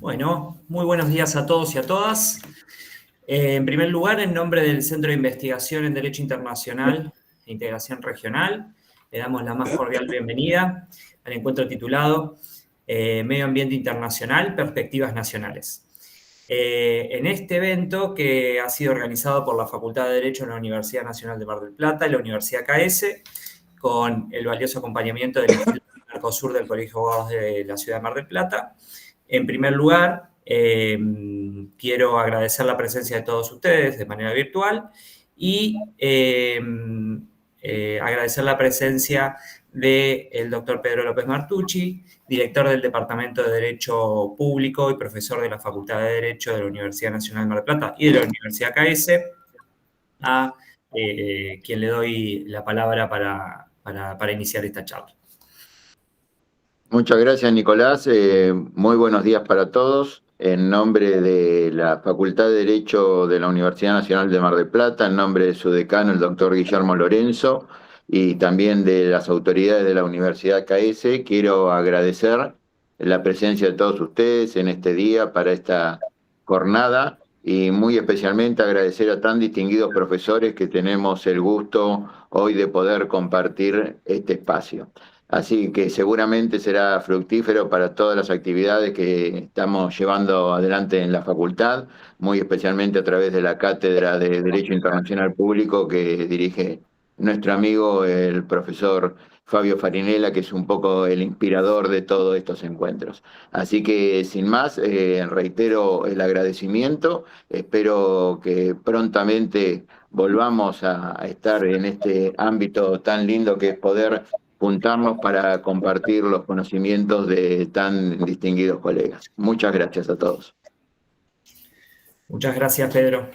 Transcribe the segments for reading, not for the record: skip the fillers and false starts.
Bueno, muy buenos días a todos y a todas. En primer lugar, en nombre del Centro de Investigación en Derecho Internacional e Integración Regional, le damos la más cordial bienvenida al encuentro titulado Medio Ambiente Internacional, Perspectivas Nacionales. En este evento, que ha sido organizado por la Facultad de Derecho de la Universidad Nacional de Mar del Plata y la Universidad KS, con el valioso acompañamiento del Instituto Mercosur del Colegio de Abogados de la Ciudad de Mar del Plata. En primer lugar, quiero agradecer la presencia de todos ustedes de manera virtual y agradecer la presencia del doctor Pedro López Martucci, director del Departamento de Derecho Público y profesor de la Facultad de Derecho de la Universidad Nacional de Mar del Plata y de la Universidad KS, a quien le doy la palabra para iniciar esta charla. Muchas gracias, Nicolás. Muy buenos días para todos. En nombre de la Facultad de Derecho de la Universidad Nacional de Mar del Plata, en nombre de su decano, el doctor Guillermo Lorenzo, y también de las autoridades de la Universidad KS, quiero agradecer la presencia de todos ustedes en este día para esta jornada y muy especialmente agradecer a tan distinguidos profesores que tenemos el gusto hoy de poder compartir este espacio. Así que seguramente será fructífero para todas las actividades que estamos llevando adelante en la facultad, muy especialmente a través de la Cátedra de Derecho Internacional Público que dirige nuestro amigo el profesor Fabio Farinella, que es un poco el inspirador de todos estos encuentros. Así que sin más, reitero el agradecimiento, espero que prontamente volvamos a estar en este ámbito tan lindo que es poder juntarnos para compartir los conocimientos de tan distinguidos colegas. Muchas gracias a todos. Muchas gracias, Pedro.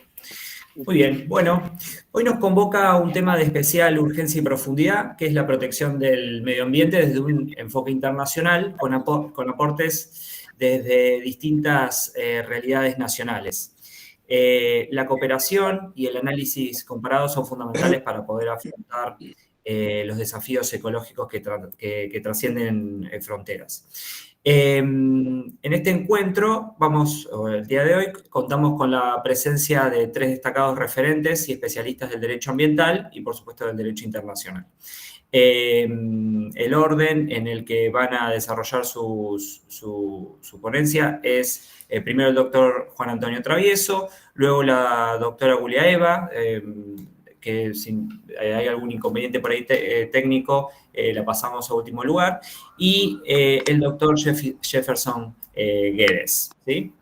Muy bien, bueno, hoy nos convoca un tema de especial urgencia y profundidad, que es la protección del medio ambiente desde un enfoque internacional con aportes desde distintas realidades nacionales. La cooperación y el análisis comparado son fundamentales para poder afrontar los desafíos ecológicos que trascienden fronteras. En este encuentro, el día de hoy, contamos con la presencia de 3 destacados referentes y especialistas del derecho ambiental y, por supuesto, del derecho internacional. El orden en el que van a desarrollar su ponencia es primero el doctor Juan Antonio Travieso, luego la doctora Julia Eva, que si hay algún inconveniente por ahí técnico, la pasamos a último lugar, y el doctor Jefferson Guedes. ¿Sí?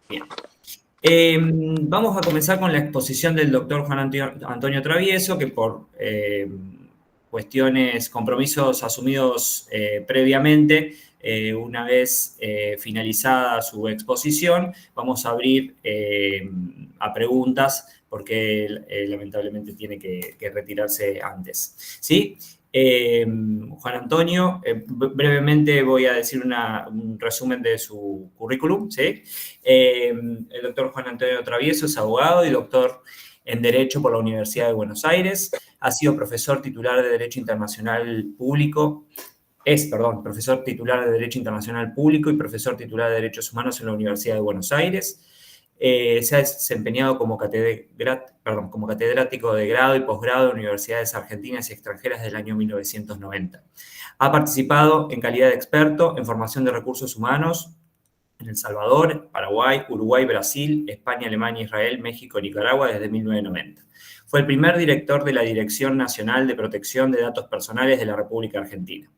Bien. Vamos a comenzar con la exposición del doctor Juan Antonio Travieso, que por cuestiones, compromisos asumidos previamente, una vez finalizada su exposición, vamos a abrir a preguntas porque lamentablemente tiene que retirarse antes. ¿Sí? Juan Antonio, brevemente voy a decir un resumen de su currículum. ¿Sí? El doctor Juan Antonio Travieso es abogado y doctor en Derecho por la Universidad de Buenos Aires. Ha sido profesor titular de Derecho Internacional Público. Profesor titular de Derecho Internacional Público y profesor titular de Derechos Humanos en la Universidad de Buenos Aires. Se ha desempeñado como catedrático de grado y posgrado en universidades argentinas y extranjeras desde el año 1990. Ha participado en calidad de experto en formación de recursos humanos en El Salvador, Paraguay, Uruguay, Brasil, España, Alemania, Israel, México y Nicaragua desde 1990. Fue el primer director de la Dirección Nacional de Protección de Datos Personales de la República Argentina.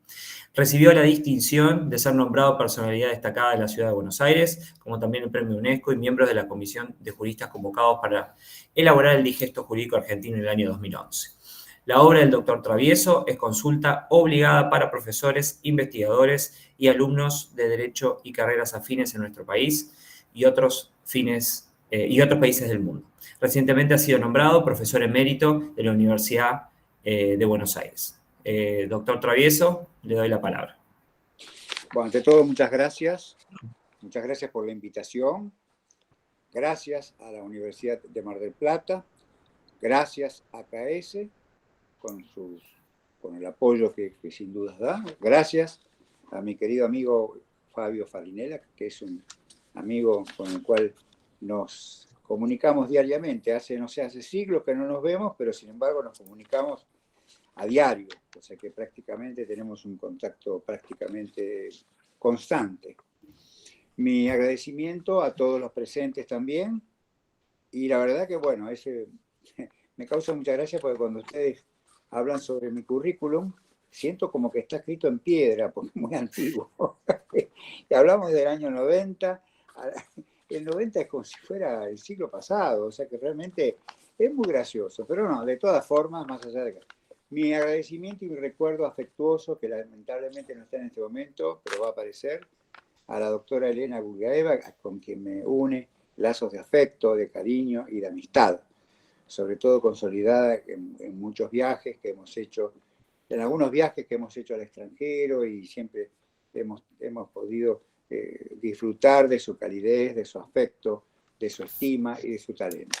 Recibió la distinción de ser nombrado personalidad destacada de la Ciudad de Buenos Aires, como también el Premio UNESCO y miembro de la Comisión de Juristas convocados para elaborar el Digesto Jurídico Argentino en el año 2011. La obra del doctor Travieso es consulta obligada para profesores, investigadores y alumnos de Derecho y carreras afines en nuestro país y otros países del mundo. Recientemente ha sido nombrado profesor emérito de la Universidad de Buenos Aires. Doctor Travieso, le doy la palabra. Bueno, ante todo, muchas gracias. Muchas gracias por la invitación. Gracias a la Universidad de Mar del Plata. Gracias a KS con el apoyo que sin dudas da. Gracias a mi querido amigo Fabio Farinella, que es un amigo con el cual nos comunicamos diariamente. Hace siglos que no nos vemos, pero sin embargo nos comunicamos a diario, o sea que prácticamente tenemos un contacto prácticamente constante. Mi agradecimiento a todos los presentes también, y la verdad que bueno, me causa mucha gracia porque cuando ustedes hablan sobre mi currículum, siento como que está escrito en piedra, porque es muy antiguo. Y hablamos del año 90, el 90 es como si fuera el siglo pasado, o sea que realmente es muy gracioso, pero no, de todas formas, más allá de que... Mi agradecimiento y mi recuerdo afectuoso, que lamentablemente no está en este momento, pero va a aparecer, a la doctora Elena Gurgaeva, con quien me une lazos de afecto, de cariño y de amistad, sobre todo consolidada en muchos viajes que hemos hecho, en algunos viajes que hemos hecho al extranjero, y siempre hemos podido disfrutar de su calidez, de su afecto, de su estima y de su talento.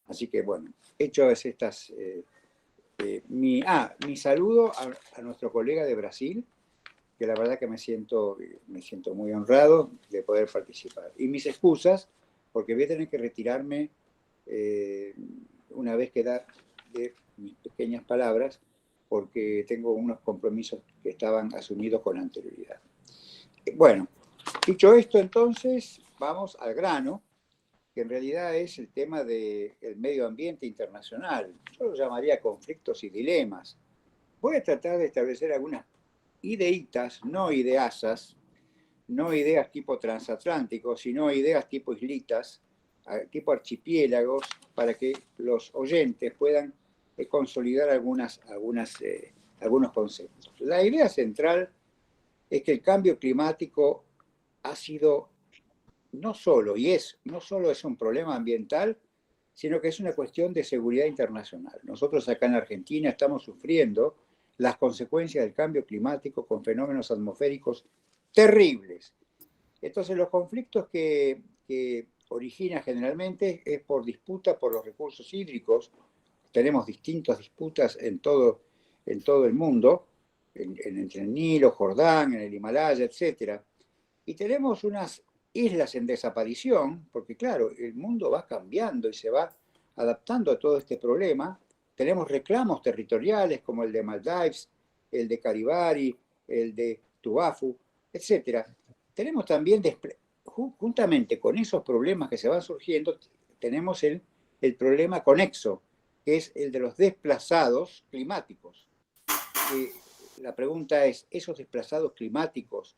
Así que bueno, hechas estas... mi saludo a nuestro colega de Brasil, que la verdad que me siento muy honrado de poder participar. Y mis excusas, porque voy a tener que retirarme una vez que da de mis pequeñas palabras, porque tengo unos compromisos que estaban asumidos con anterioridad. Bueno, dicho esto, entonces, vamos al grano, que en realidad es el tema del medio ambiente internacional. Yo lo llamaría conflictos y dilemas. Voy a tratar de establecer algunas ideitas, no ideasas, no ideas tipo transatlánticos, sino ideas tipo islitas, tipo archipiélagos, para que los oyentes puedan consolidar algunos conceptos. La idea central es que el cambio climático ha sido no solo es un problema ambiental, sino que es una cuestión de seguridad internacional. Nosotros acá en Argentina estamos sufriendo las consecuencias del cambio climático con fenómenos atmosféricos terribles. Entonces, los conflictos que origina generalmente es por disputa por los recursos hídricos. Tenemos distintas disputas en todo el mundo, entre el Nilo, Jordán, en el Himalaya, etc. Y tenemos unas islas en desaparición, porque claro, el mundo va cambiando y se va adaptando a todo este problema. Tenemos reclamos territoriales como el de Maldives, el de Karibari, el de Tuvalu, etc. Tenemos también, juntamente con esos problemas que se van surgiendo, tenemos el problema conexo, que es el de los desplazados climáticos. La pregunta es, ¿esos desplazados climáticos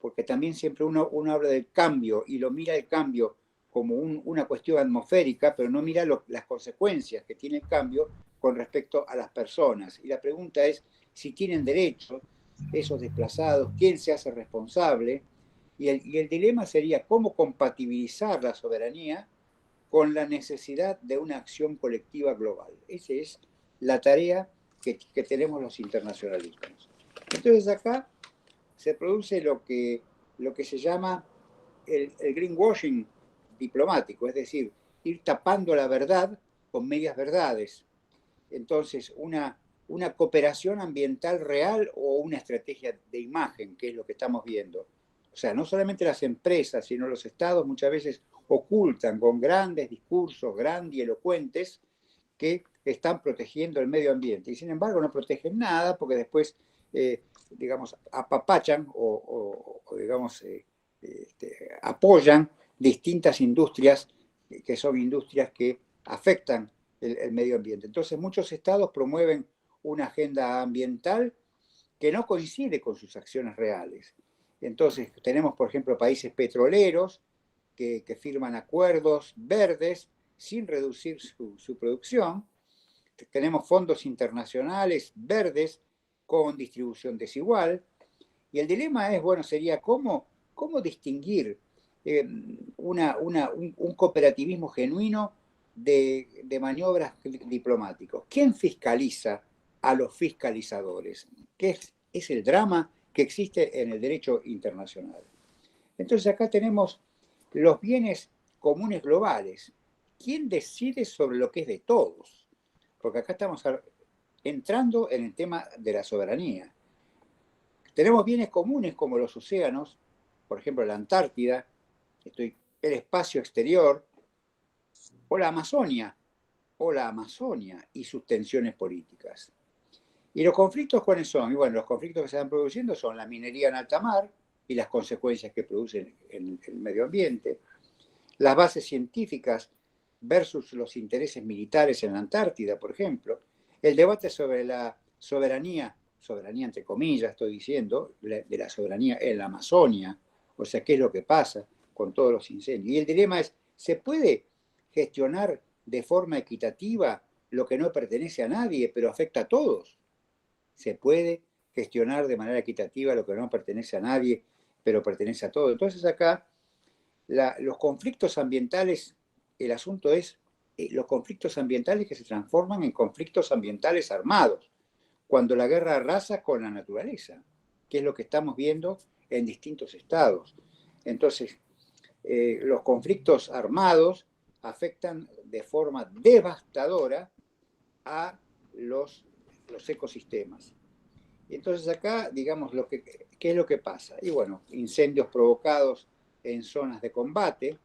porque también siempre uno habla del cambio y lo mira el cambio como una cuestión atmosférica, pero no mira las consecuencias que tiene el cambio con respecto a las personas? Y la pregunta es si tienen derecho esos desplazados, quién se hace responsable, y el dilema sería cómo compatibilizar la soberanía con la necesidad de una acción colectiva global. Esa es la tarea que tenemos los internacionalistas. Entonces acá se produce lo que se llama el greenwashing diplomático, es decir, ir tapando la verdad con medias verdades. Entonces, una cooperación ambiental real o una estrategia de imagen, que es lo que estamos viendo. O sea, no solamente las empresas, sino los estados muchas veces ocultan con grandes discursos grandilocuentes que están protegiendo el medio ambiente. Y sin embargo no protegen nada porque después digamos, apapachan o digamos, apoyan distintas industrias que son industrias que afectan el medio ambiente. Entonces, muchos estados promueven una agenda ambiental que no coincide con sus acciones reales. Entonces, tenemos, por ejemplo, países petroleros que firman acuerdos verdes sin reducir su producción. Tenemos fondos internacionales verdes con distribución desigual. Y el dilema es, bueno, sería cómo distinguir un cooperativismo genuino de maniobras diplomáticos. ¿Quién fiscaliza a los fiscalizadores? ¿Qué es el drama que existe en el derecho internacional? Entonces acá tenemos los bienes comunes globales. ¿Quién decide sobre lo que es de todos? Porque acá estamos entrando en el tema de la soberanía. Tenemos bienes comunes como los océanos, por ejemplo, la Antártida, el espacio exterior, o la Amazonia y sus tensiones políticas. ¿Y los conflictos cuáles son? Y bueno, los conflictos que se están produciendo son la minería en alta mar y las consecuencias que producen en el medio ambiente, las bases científicas versus los intereses militares en la Antártida, por ejemplo, el debate sobre la soberanía entre comillas estoy diciendo, de la soberanía en la Amazonia, o sea, qué es lo que pasa con todos los incendios. Y el dilema es, ¿se puede gestionar de forma equitativa lo que no pertenece a nadie, pero afecta a todos? ¿Se puede gestionar de manera equitativa lo que no pertenece a nadie, pero pertenece a todos? Entonces acá, los conflictos ambientales, el asunto es los conflictos ambientales que se transforman en conflictos ambientales armados, cuando la guerra arrasa con la naturaleza, que es lo que estamos viendo en distintos estados. Entonces, los conflictos armados afectan de forma devastadora a los ecosistemas. Y entonces acá, digamos, ¿qué es lo que pasa? Y bueno, incendios provocados en zonas de combate,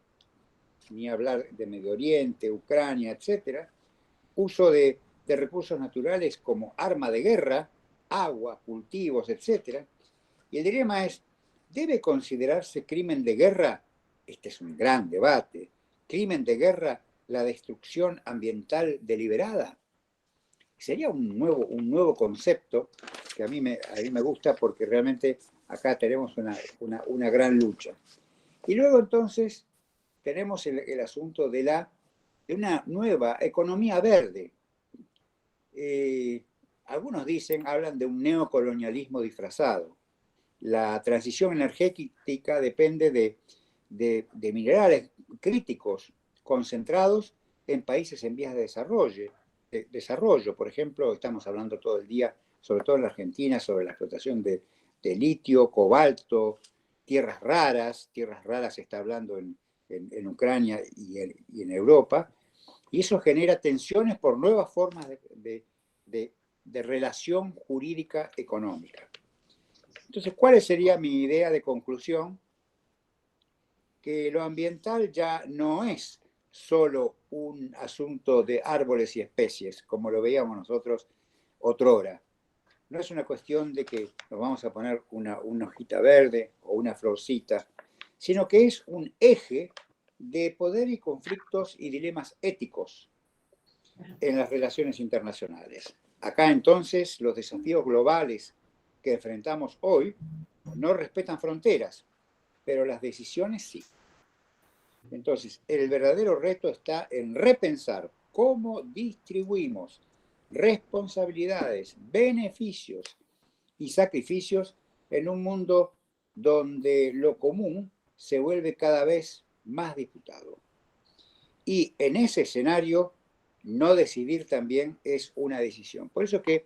ni hablar de Medio Oriente, Ucrania, etcétera, uso de recursos naturales como arma de guerra, agua, cultivos, etcétera. Y el dilema es, ¿debe considerarse crimen de guerra? Este es un gran debate. ¿Crimen de guerra la destrucción ambiental deliberada? Sería un nuevo concepto que a mí me gusta porque realmente acá tenemos una gran lucha. Y luego entonces tenemos el asunto de una nueva economía verde. Algunos hablan de un neocolonialismo disfrazado. La transición energética depende de minerales críticos concentrados en países en vías de desarrollo. Por ejemplo, estamos hablando todo el día, sobre todo en la Argentina, sobre la explotación de litio, cobalto, tierras raras se está hablando en Ucrania y en Europa, y eso genera tensiones por nuevas formas de relación jurídica económica. Entonces, ¿cuál sería mi idea de conclusión? Que lo ambiental ya no es solo un asunto de árboles y especies, como lo veíamos nosotros otrora. No es una cuestión de que nos vamos a poner una hojita verde o una florcita, sino que es un eje de poder y conflictos y dilemas éticos en las relaciones internacionales. Acá entonces los desafíos globales que enfrentamos hoy no respetan fronteras, pero las decisiones sí. Entonces, el verdadero reto está en repensar cómo distribuimos responsabilidades, beneficios y sacrificios en un mundo donde lo común se vuelve cada vez más disputado. Y en ese escenario, no decidir también es una decisión. Por eso que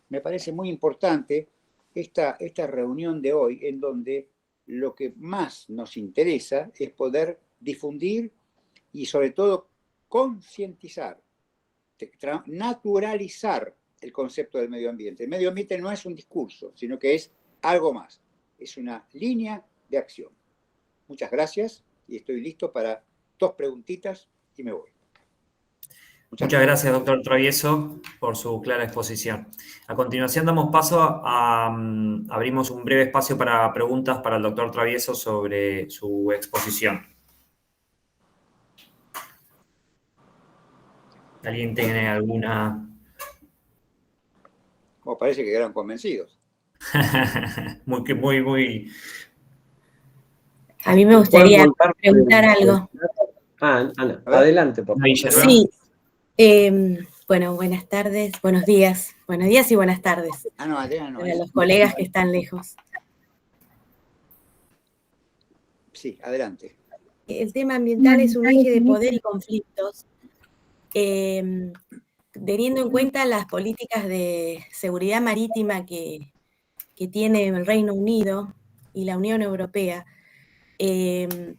me parece muy importante esta reunión de hoy, en donde lo que más nos interesa es poder difundir y sobre todo concientizar, naturalizar el concepto del medio ambiente. El medio ambiente no es un discurso, sino que es algo más, es una línea de acción. Muchas gracias y estoy listo para 2 preguntitas y me voy. Muchas gracias, doctor Travieso, por su clara exposición. A continuación damos paso abrimos un breve espacio para preguntas para el doctor Travieso sobre su exposición. ¿Alguien tiene alguna? Como parece que quedaron convencidos. muy. A mí me gustaría preguntar algo. Ana, adelante, por favor. Sí. Bueno, buenas tardes, buenos días y buenas tardes. Para los colegas que están lejos. Sí, adelante. El tema ambiental es un eje de poder y conflictos, teniendo en cuenta las políticas de seguridad marítima que tiene el Reino Unido y la Unión Europea.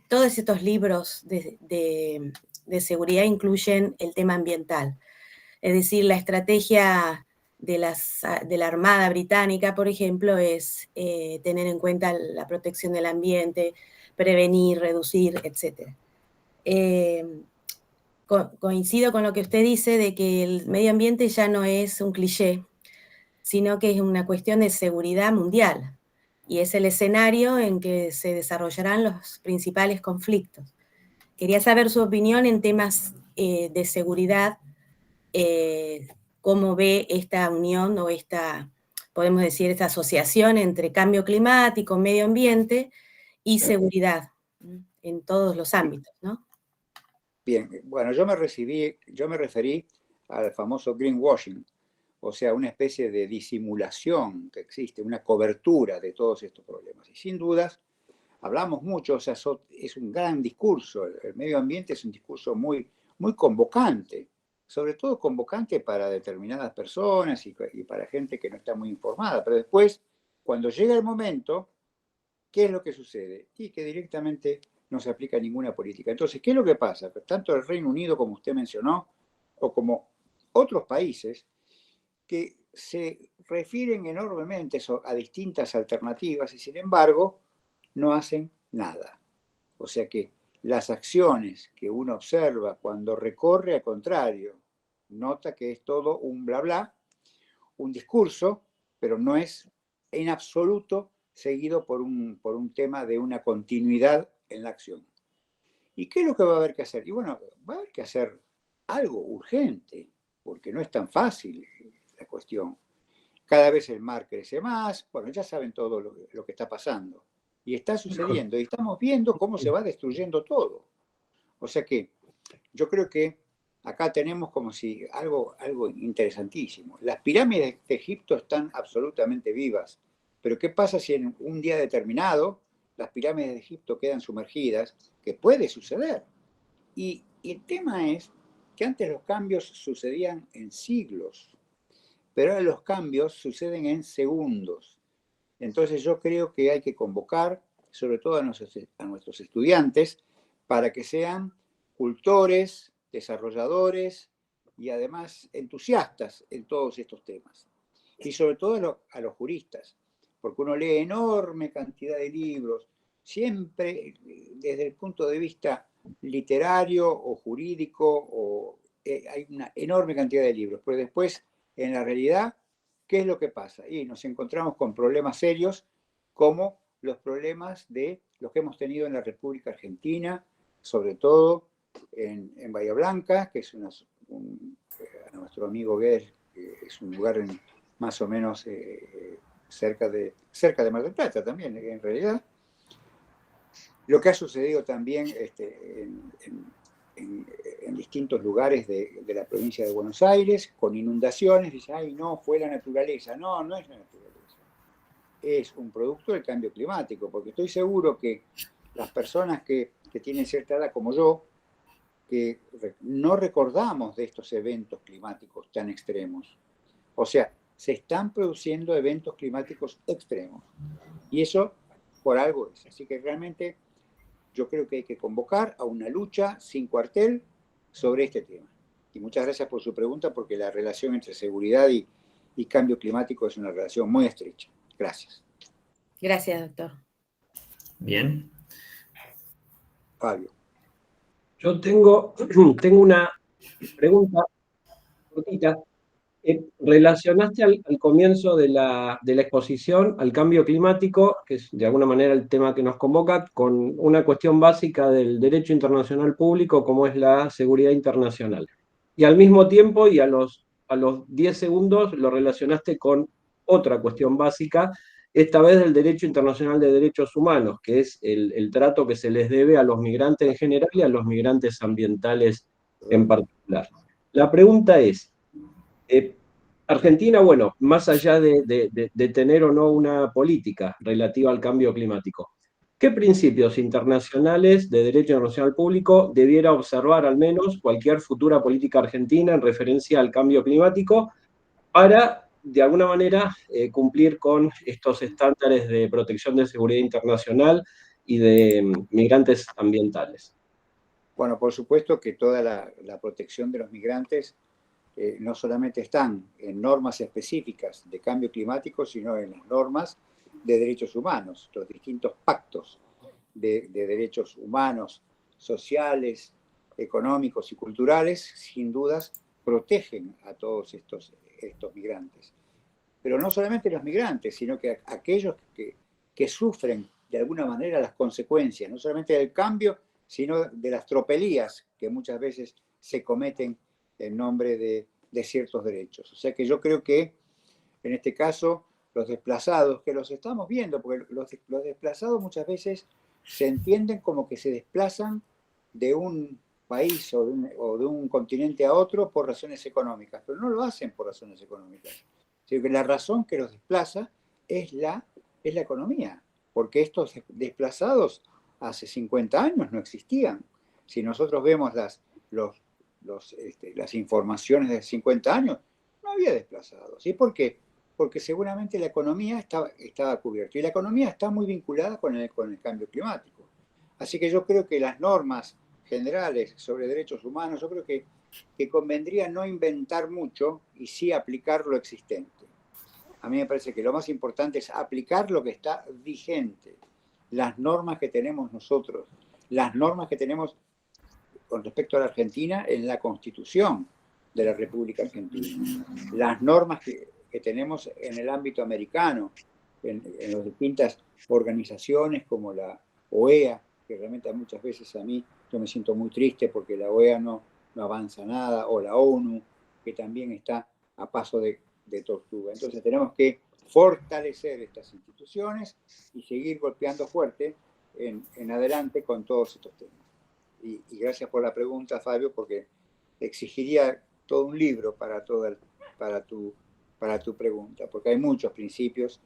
Todos estos libros de seguridad incluyen el tema ambiental. Es decir, la estrategia de la Armada Británica, por ejemplo, es tener en cuenta la protección del ambiente, prevenir, reducir, etc. Coincido con lo que usted dice de que el medio ambiente ya no es un cliché, sino que es una cuestión de seguridad mundial, y es el escenario en que se desarrollarán los principales conflictos. Quería saber su opinión en temas de seguridad, cómo ve esta unión o podemos decir, esta asociación entre cambio climático, medio ambiente y seguridad en todos los ámbitos, ¿no? Bien, bueno, yo me referí al famoso greenwashing, o sea, una especie de disimulación que existe, una cobertura de todos estos problemas. Y sin dudas, hablamos mucho, o sea, es un gran discurso, el medio ambiente es un discurso muy, muy convocante, sobre todo convocante para determinadas personas y para gente que no está muy informada, pero después, cuando llega el momento, ¿qué es lo que sucede? Y que directamente no se aplica ninguna política. Entonces, ¿qué es lo que pasa? Tanto el Reino Unido, como usted mencionó, o como otros países, que se refieren enormemente a distintas alternativas y, sin embargo, no hacen nada. O sea que las acciones que uno observa cuando recorre, al contrario, nota que es todo un bla bla, un discurso, pero no es en absoluto seguido por un tema de una continuidad en la acción. ¿Y qué es lo que va a haber que hacer? Y bueno, va a haber que hacer algo urgente, porque no es tan fácil la cuestión. Cada vez el mar crece más, bueno, ya saben todo lo que está pasando. Y está sucediendo, y estamos viendo cómo se va destruyendo todo. O sea que yo creo que acá tenemos como si algo interesantísimo. Las pirámides de Egipto están absolutamente vivas, pero ¿qué pasa si en un día determinado las pirámides de Egipto quedan sumergidas? Que puede suceder. Y el tema es que antes los cambios sucedían en siglos, pero ahora los cambios suceden en segundos. Entonces yo creo que hay que convocar, sobre todo a nuestros estudiantes, para que sean cultores, desarrolladores y además entusiastas en todos estos temas. Y sobre todo a los juristas, porque uno lee enorme cantidad de libros, siempre desde el punto de vista literario o jurídico, hay una enorme cantidad de libros, pero después, en la realidad, ¿qué es lo que pasa? Y nos encontramos con problemas serios como los problemas de los que hemos tenido en la República Argentina, sobre todo en Bahía Blanca, que es a nuestro amigo Guedes, es un lugar más o menos cerca de Mar del Plata también, en realidad. Lo que ha sucedido también en distintos lugares de la provincia de Buenos Aires, con inundaciones, dice, ay, no, fue la naturaleza. No, no es la naturaleza. Es un producto del cambio climático, porque estoy seguro que las personas que tienen cierta edad como yo, que no recordamos de estos eventos climáticos tan extremos. O sea, se están produciendo eventos climáticos extremos. Y eso por algo es. Así que realmente yo creo que hay que convocar a una lucha sin cuartel sobre este tema. Y muchas gracias por su pregunta, porque la relación entre seguridad y cambio climático es una relación muy estrecha. Gracias. Gracias, doctor. Bien. Fabio. Yo tengo una pregunta cortita. Relacionaste al comienzo de la exposición al cambio climático, que es de alguna manera el tema que nos convoca, con una cuestión básica del derecho internacional público, como es la seguridad internacional. Y al mismo tiempo, y a los 10 segundos, lo relacionaste con otra cuestión básica, esta vez del derecho internacional de derechos humanos, que es el trato que se les debe a los migrantes en general y a los migrantes ambientales en particular. La pregunta es, Argentina, bueno, más allá de tener o no una política relativa al cambio climático, ¿qué principios internacionales de derecho internacional público debiera observar al menos cualquier futura política argentina en referencia al cambio climático para, de alguna manera, cumplir con estos estándares de protección de seguridad internacional y de migrantes ambientales? Bueno, por supuesto que toda la protección de los migrantes no solamente están en normas específicas de cambio climático, sino en las normas de derechos humanos, los distintos pactos de derechos humanos, sociales, económicos y culturales, sin dudas, protegen a todos estos migrantes. Pero no solamente los migrantes, sino que aquellos que sufren de alguna manera las consecuencias, no solamente del cambio, sino de las tropelías que muchas veces se cometen en nombre de ciertos derechos. O sea que yo creo que en este caso los desplazados, que los estamos viendo, porque los desplazados muchas veces se entienden como que se desplazan de un país o de un continente a otro por razones económicas, pero no lo hacen por razones económicas. Sino que la razón que los desplaza es la economía, porque estos desplazados hace 50 años no existían. Si nosotros vemos las informaciones de 50 años, no había desplazados. ¿Y por qué? Porque seguramente la economía estaba cubierta. Y la economía está muy vinculada con el cambio climático. Así que yo creo que las normas generales sobre derechos humanos, yo creo que convendría no inventar mucho y sí aplicar lo existente. A mí me parece que lo más importante es aplicar lo que está vigente, las normas que tenemos nosotros, las normas que tenemos con respecto a la Argentina en la Constitución de la República Argentina, las normas que tenemos en el ámbito americano, en las distintas organizaciones como la OEA, que realmente muchas veces a mí yo me siento muy triste porque la OEA no avanza nada, o la ONU, que también está a paso de tortuga. Entonces tenemos que fortalecer estas instituciones y seguir golpeando fuerte en adelante con todos estos temas. Y gracias por la pregunta, Fabio, porque exigiría todo un libro para tu pregunta, porque hay muchos principios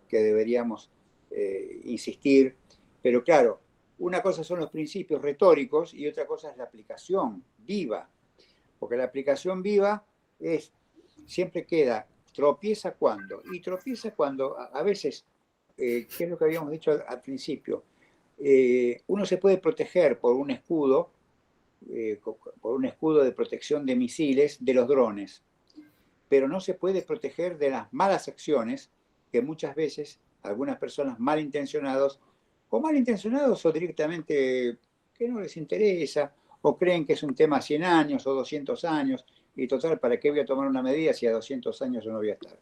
que deberíamos insistir, pero claro, una cosa son los principios retóricos y otra cosa es la aplicación viva, porque la aplicación viva siempre tropieza cuando, y tropieza cuando a veces, ¿qué es lo que habíamos dicho al principio? Uno se puede proteger por un escudo de protección de misiles de los drones, pero no se puede proteger de las malas acciones que muchas veces algunas personas malintencionados o directamente que no les interesa, o creen que es un tema a 100 años o 200 años, y total, ¿para qué voy a tomar una medida si a 200 años yo no voy a estar?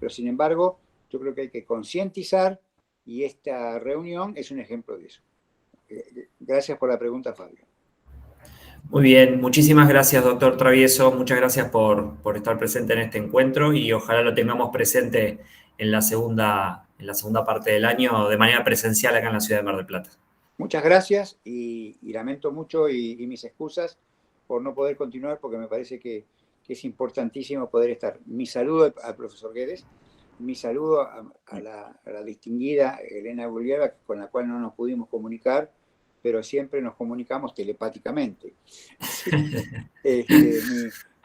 Pero sin embargo, yo creo que hay que concientizar, y esta reunión es un ejemplo de eso. Gracias por la pregunta, Fabio. Muy bien, muchísimas gracias, doctor Travieso. Muchas gracias por estar presente en este encuentro y ojalá lo tengamos presente en la segunda parte del año de manera presencial acá en la ciudad de Mar del Plata. Muchas gracias y lamento mucho y mis excusas por no poder continuar, porque me parece que es importantísimo poder estar. Mi saludo al profesor Guedes, mi saludo a la distinguida Elena Guglielva, con la cual no nos pudimos comunicar, pero siempre nos comunicamos telepáticamente.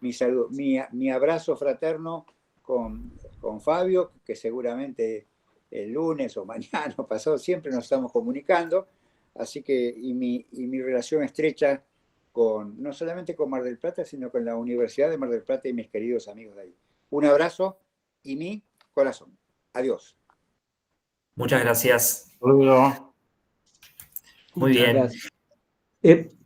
Mi saludo, mi abrazo fraterno con Fabio, que seguramente el lunes o mañana o pasado siempre nos estamos comunicando, así que y mi relación estrecha no solamente con Mar del Plata, sino con la Universidad de Mar del Plata y mis queridos amigos de ahí. Un abrazo y mi corazón. Adiós. Muchas gracias. Saludos. Muy bien.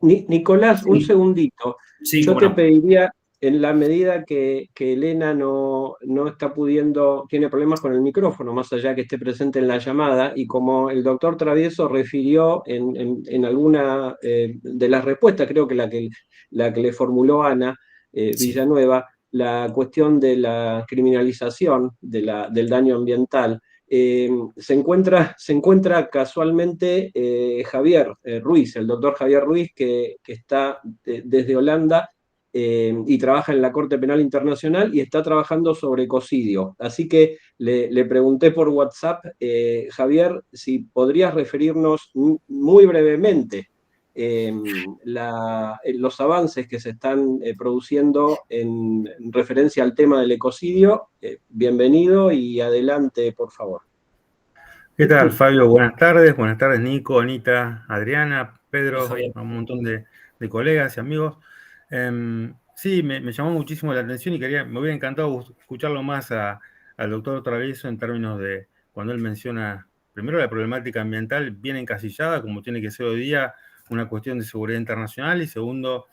Nicolás, un segundito. Sí, yo te no. pediría, en la medida que Elena no está pudiendo, tiene problemas con el micrófono, más allá que esté presente en la llamada, y como el doctor Travieso refirió en alguna de las respuestas, creo que la que le formuló Ana Villanueva, la cuestión de la criminalización del daño ambiental, se encuentra casualmente Javier Ruiz, el doctor Javier Ruiz, que está desde Holanda y trabaja en la Corte Penal Internacional y está trabajando sobre ecocidio. Así que le pregunté por WhatsApp, Javier, si podrías referirnos muy brevemente los avances que se están produciendo en referencia al tema del ecocidio. Bienvenido y adelante, por favor. ¿Qué tal, Fabio? Buenas tardes, Nico, Anita, Adriana, Pedro, Javier. un montón de colegas y amigos. Sí, me llamó muchísimo la atención y me hubiera encantado escucharlo más al doctor Travieso en términos de cuando él menciona, primero, la problemática ambiental bien encasillada, como tiene que ser hoy día una cuestión de seguridad internacional, y segundo,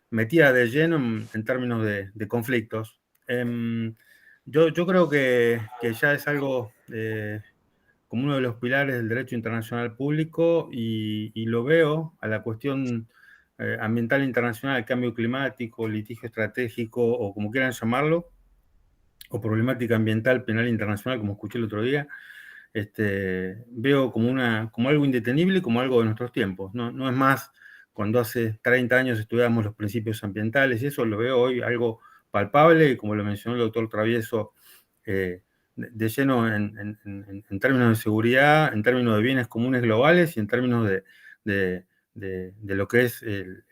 metida de lleno en términos de conflictos. Yo creo que ya es algo como uno de los pilares del derecho internacional público y lo veo a la cuestión ambiental internacional, el cambio climático, litigio estratégico o como quieran llamarlo, o problemática ambiental penal internacional, como escuché el otro día, veo como algo indetenible, como algo de nuestros tiempos. No es más cuando hace 30 años estudiamos los principios ambientales, y eso lo veo hoy algo palpable, y como lo mencionó el doctor Travieso, de lleno en términos de seguridad, en términos de bienes comunes globales y en términos de lo que es el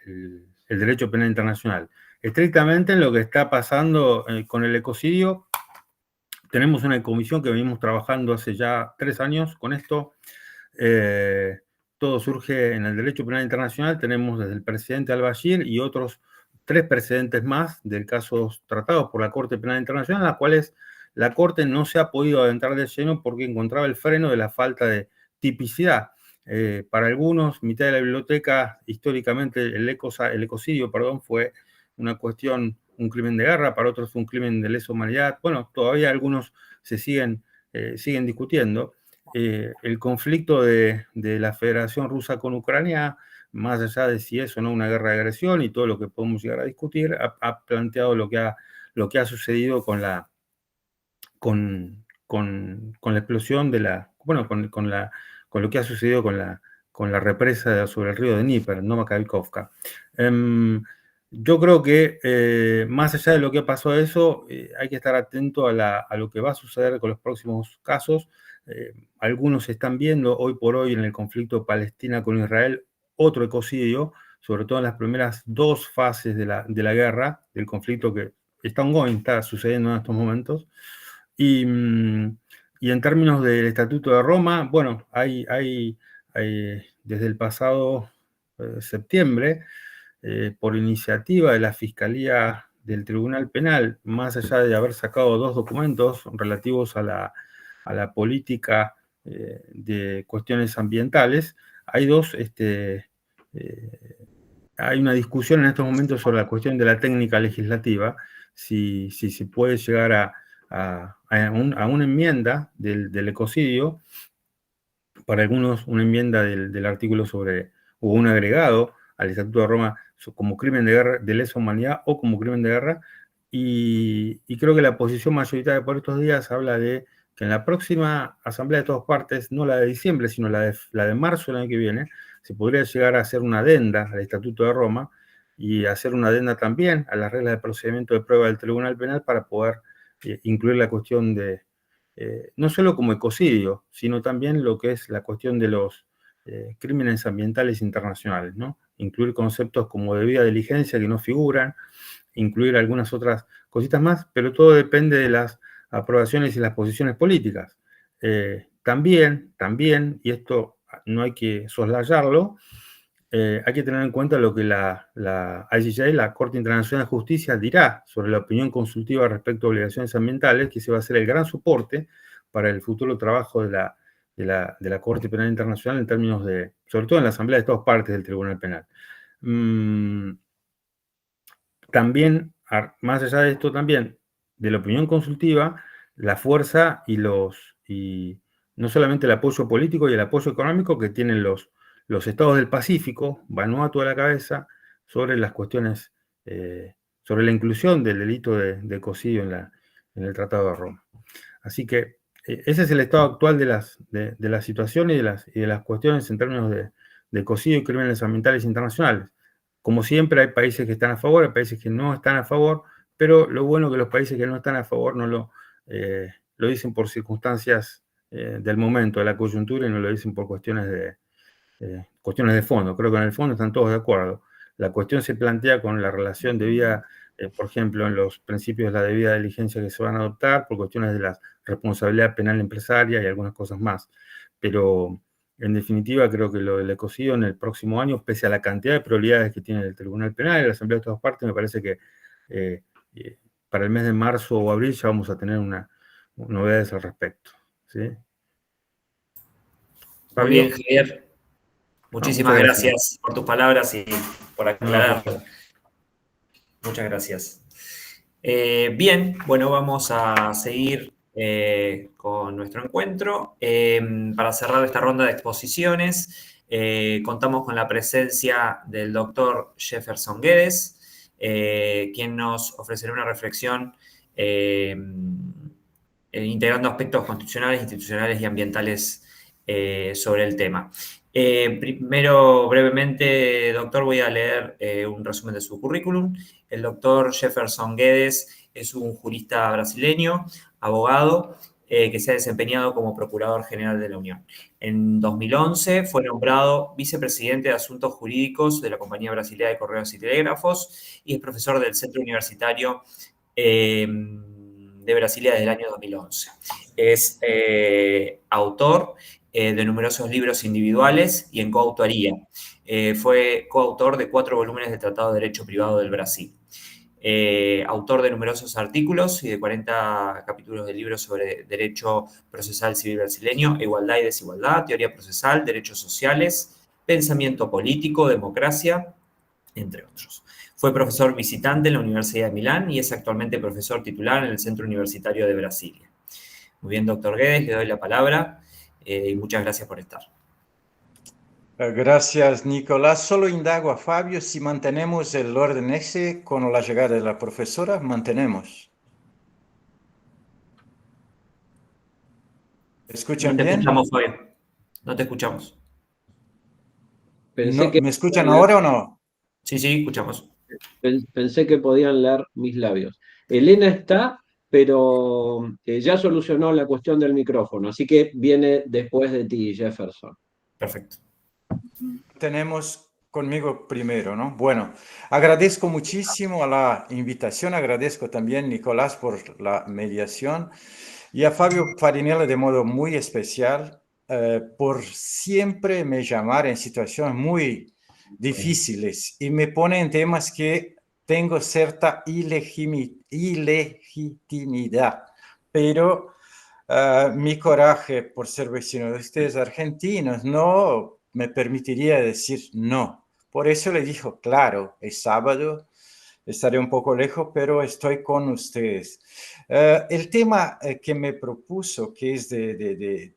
derecho penal internacional. Estrictamente en lo que está pasando con el ecocidio, tenemos una comisión que venimos trabajando hace ya 3 años con esto. Todo surge en el derecho penal internacional. Tenemos desde el presidente al-Bashir y otros 3 precedentes más del casos tratados por la Corte Penal Internacional, en las cuales la Corte no se ha podido adentrar de lleno porque encontraba el freno de la falta de tipicidad. Para algunos, mitad de la biblioteca, históricamente el ecocidio, fue una cuestión, un crimen de guerra, para otros un crimen de lesa humanidad. Bueno, todavía algunos se siguen discutiendo. El conflicto de la Federación Rusa con Ucrania, más allá de si es o no una guerra de agresión y todo lo que podemos llegar a discutir, ha planteado lo que ha sucedido con la explosión de con lo que ha sucedido con la represa sobre el río de Dnieper, Novakavikovka. Yo creo que más allá de lo que pasó a eso, hay que estar atento a lo que va a suceder con los próximos casos. Algunos están viendo hoy por hoy en el conflicto Palestina con Israel otro ecocidio, sobre todo en las primeras 2 fases de la guerra, del conflicto que está sucediendo en estos momentos. Y en términos del Estatuto de Roma, bueno, hay desde el pasado septiembre, por iniciativa de la Fiscalía del Tribunal Penal, más allá de haber sacado 2 documentos relativos a la política de cuestiones ambientales, hay hay una discusión en estos momentos sobre la cuestión de la técnica legislativa, si se puede llegar a una enmienda del ecocidio, para algunos una enmienda del artículo o un agregado al Estatuto de Roma como crimen de guerra, de lesa humanidad o como crimen de guerra, y creo que la posición mayoritaria por estos días habla de que en la próxima Asamblea de Todas Partes, no la de diciembre, sino la de marzo del año que viene, se podría llegar a hacer una adenda al Estatuto de Roma y hacer una adenda también a las reglas de procedimiento de prueba del Tribunal Penal para poder incluir la cuestión de, no solo como ecocidio, sino también lo que es la cuestión de los crímenes ambientales internacionales, ¿no? Incluir conceptos como debida diligencia que no figuran, incluir algunas otras cositas más, pero todo depende de las aprobaciones y las posiciones políticas. También, y esto no hay que soslayarlo, hay que tener en cuenta lo que la ICJ, la Corte Internacional de Justicia, dirá sobre la opinión consultiva respecto a obligaciones ambientales, que se va a ser el gran soporte para el futuro trabajo de la Corte Penal Internacional en términos de, sobre todo en la Asamblea de Todas Partes del Tribunal Penal. También, más allá de esto, también de la opinión consultiva, la fuerza y no solamente el apoyo político y el apoyo económico que tienen los estados del Pacífico, Vanuatu a la cabeza, sobre las cuestiones, sobre la inclusión del delito de ecocidio en el Tratado de Roma. Así que ese es el estado actual de la situación y de las cuestiones en términos de ecocidio y crímenes ambientales internacionales. Como siempre, hay países que están a favor, hay países que no están a favor, pero lo bueno es que los países que no están a favor no lo dicen por circunstancias del momento, de la coyuntura, y no lo dicen por cuestiones de fondo. Creo que en el fondo están todos de acuerdo. La cuestión se plantea con la relación debida, por ejemplo, en los principios de la debida diligencia que se van a adoptar, por cuestiones de la responsabilidad penal empresaria y algunas cosas más. Pero, en definitiva, creo que lo del ecocidio en el próximo año, pese a la cantidad de prioridades que tiene el Tribunal Penal y la Asamblea de Todas Partes, me parece que para el mes de marzo o abril ya vamos a tener novedades al respecto. ¿Sí? Muy bien, Javier. Muchísimas muchas gracias por tus palabras y por aclarar. No. Muchas gracias. Bien, bueno, vamos a seguir con nuestro encuentro. Para cerrar esta ronda de exposiciones, contamos con la presencia del doctor Jefferson Guedes, quien nos ofrecerá una reflexión integrando aspectos constitucionales, institucionales y ambientales sobre el tema. Primero, brevemente, doctor, voy a leer un resumen de su currículum. El doctor Jefferson Guedes es un jurista brasileño, abogado, que se ha desempeñado como Procurador General de la Unión. En 2011 fue nombrado vicepresidente de Asuntos Jurídicos de la Compañía Brasileña de Correos y Telégrafos y es profesor del Centro Universitario de Brasilia desde el año 2011. Es autor de numerosos libros individuales y en coautoría. Fue coautor de 4 volúmenes del Tratado de Derecho Privado del Brasil. Autor de numerosos artículos y de 40 capítulos de libros sobre derecho procesal civil brasileño, igualdad y desigualdad, teoría procesal, derechos sociales, pensamiento político, democracia, entre otros. Fue profesor visitante en la Universidad de Milán y es actualmente profesor titular en el Centro Universitario de Brasilia. Muy bien, doctor Guedes, le doy la palabra y muchas gracias por estar. Gracias, Nicolás. Solo indago a Fabio si mantenemos el orden ese con la llegada de la profesora. Mantenemos. ¿Me escuchan bien? No te escuchamos, Fabio. No te escuchamos. No, ¿me escuchan ahora o no? Sí, sí, escuchamos. Pensé que podían leer mis labios. Elena está, pero ya solucionó la cuestión del micrófono, así que viene después de ti, Jefferson. Perfecto. Tenemos conmigo primero, ¿no? Bueno, agradezco muchísimo a la invitación, agradezco también, Nicolás, por la mediación y a Fabio Farinella de modo muy especial por siempre me llamar en situaciones muy difíciles y me pone en temas que tengo cierta ilegitimidad, pero mi coraje por ser vecino de ustedes argentinos no me permitiría decir no. Por eso le dijo, claro, es sábado, estaré un poco lejos, pero estoy con ustedes. El tema que me propuso, que es de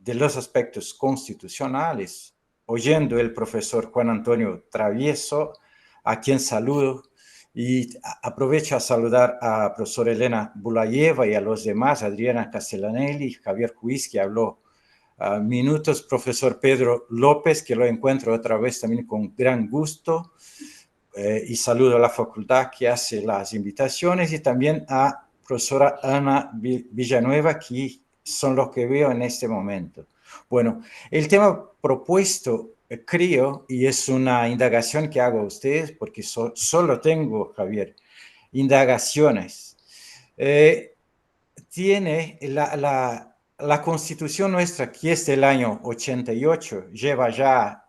los aspectos constitucionales, oyendo el profesor Juan Antonio Travieso, a quien saludo, y aprovecho a saludar a profesora Elena Bulayeva y a los demás, Adriana Castellanelli, Javier Juiz, que habló minutos, profesor Pedro López, que lo encuentro otra vez también con gran gusto, y saludo a la facultad que hace las invitaciones y también a profesora Ana Villanueva, que son los que veo en este momento. Bueno, el tema propuesto, creo, y es una indagación que hago a ustedes, porque solo tengo, Javier, indagaciones. Tiene la Constitución nuestra, que es del año 88, lleva ya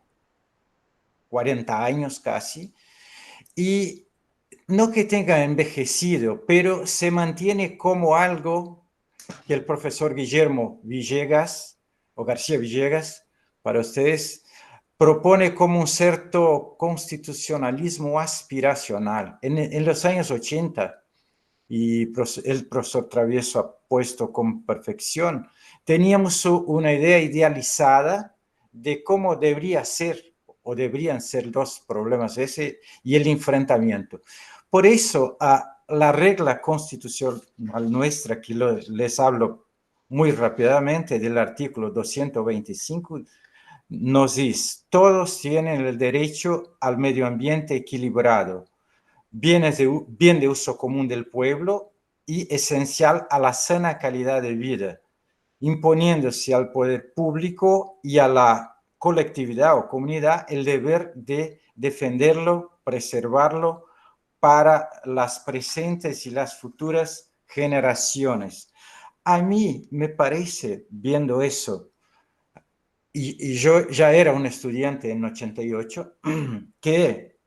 40 años casi, y no que tenga envejecido, pero se mantiene como algo que el profesor Guillermo Villegas, o García Villegas, para ustedes, propone como un cierto constitucionalismo aspiracional. En los años 80, y el profesor Travieso ha puesto con perfección, teníamos una idea idealizada de cómo debería ser o deberían ser los problemas ese y el enfrentamiento. Por eso, la regla constitucional nuestra, que les hablo muy rápidamente del artículo 225, nos dice, todos tienen el derecho al medio ambiente equilibrado, bien de uso común del pueblo y esencial a la sana calidad de vida, imponiéndose al poder público y a la colectividad o comunidad el deber de defenderlo, preservarlo para las presentes y las futuras generaciones. A mí me parece, viendo eso, y yo ya era un estudiante en 88, que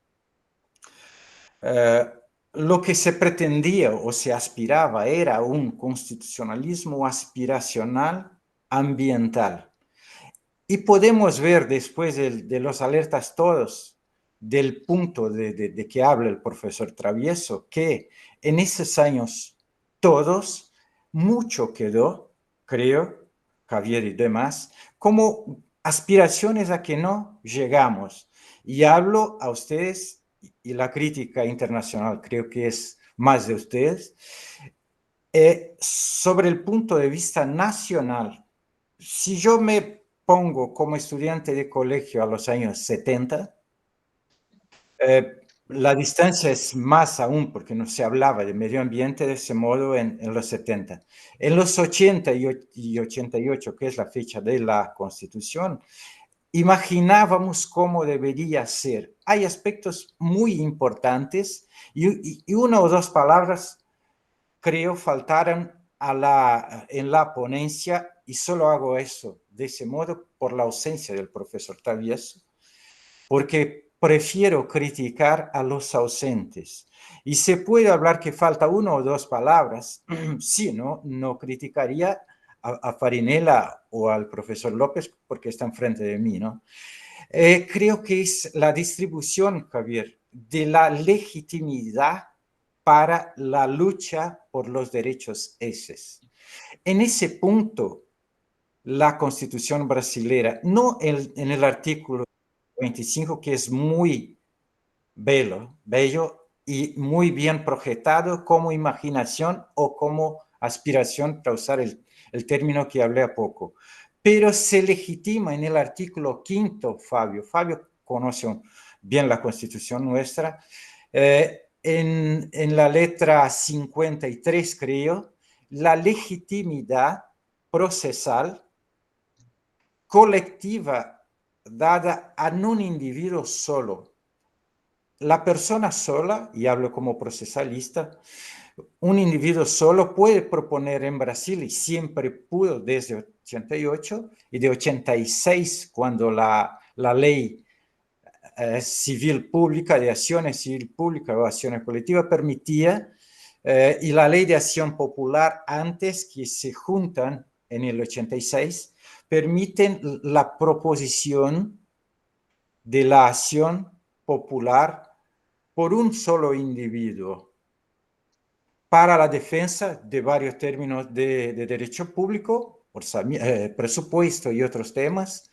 lo que se pretendía o se aspiraba era un constitucionalismo aspiracional ambiental. Y podemos ver después de los alertas todos, del punto de que habla el profesor Travieso, que en esos años todos, mucho quedó, creo, Javier y demás, como aspiraciones a que no llegamos. Y hablo a ustedes, y la crítica internacional creo que es más de ustedes, sobre el punto de vista nacional. Si yo me pongo como estudiante de colegio a los años 70, la distancia es más aún porque no se hablaba de medio ambiente de ese modo en los 70. En los 80 y 88, que es la fecha de la Constitución, imaginábamos cómo debería ser. Hay aspectos muy importantes y una o dos palabras creo faltaron en la ponencia, y solo hago eso de ese modo por la ausencia del profesor Travieso, porque prefiero criticar a los ausentes. Y se puede hablar que falta una o dos palabras, sí, no criticaría a Farinella o al profesor López porque está enfrente de mí, ¿no? Creo que es la distribución, Javier, de la legitimidad para la lucha por los derechos esos. En ese punto, la Constitución brasilera, no en el artículo 25, que es muy bello y muy bien proyectado como imaginación o como aspiración, para usar el término que hablé a poco. Pero se legitima en el artículo 5, Fabio. Fabio conoce bien la Constitución nuestra. En la letra 53, creo, la legitimidad procesal colectiva dada a un individuo solo. La persona sola, y hablo como procesalista, un individuo solo puede proponer en Brasil, y siempre pudo desde 88 y de 86, cuando la ley civil pública, de acciones civil pública o acciones colectivas permitía, y la ley de acción popular antes, que se juntan en el 86, permiten la proposición de la acción popular por un solo individuo para la defensa de varios términos de derecho público, presupuesto y otros temas,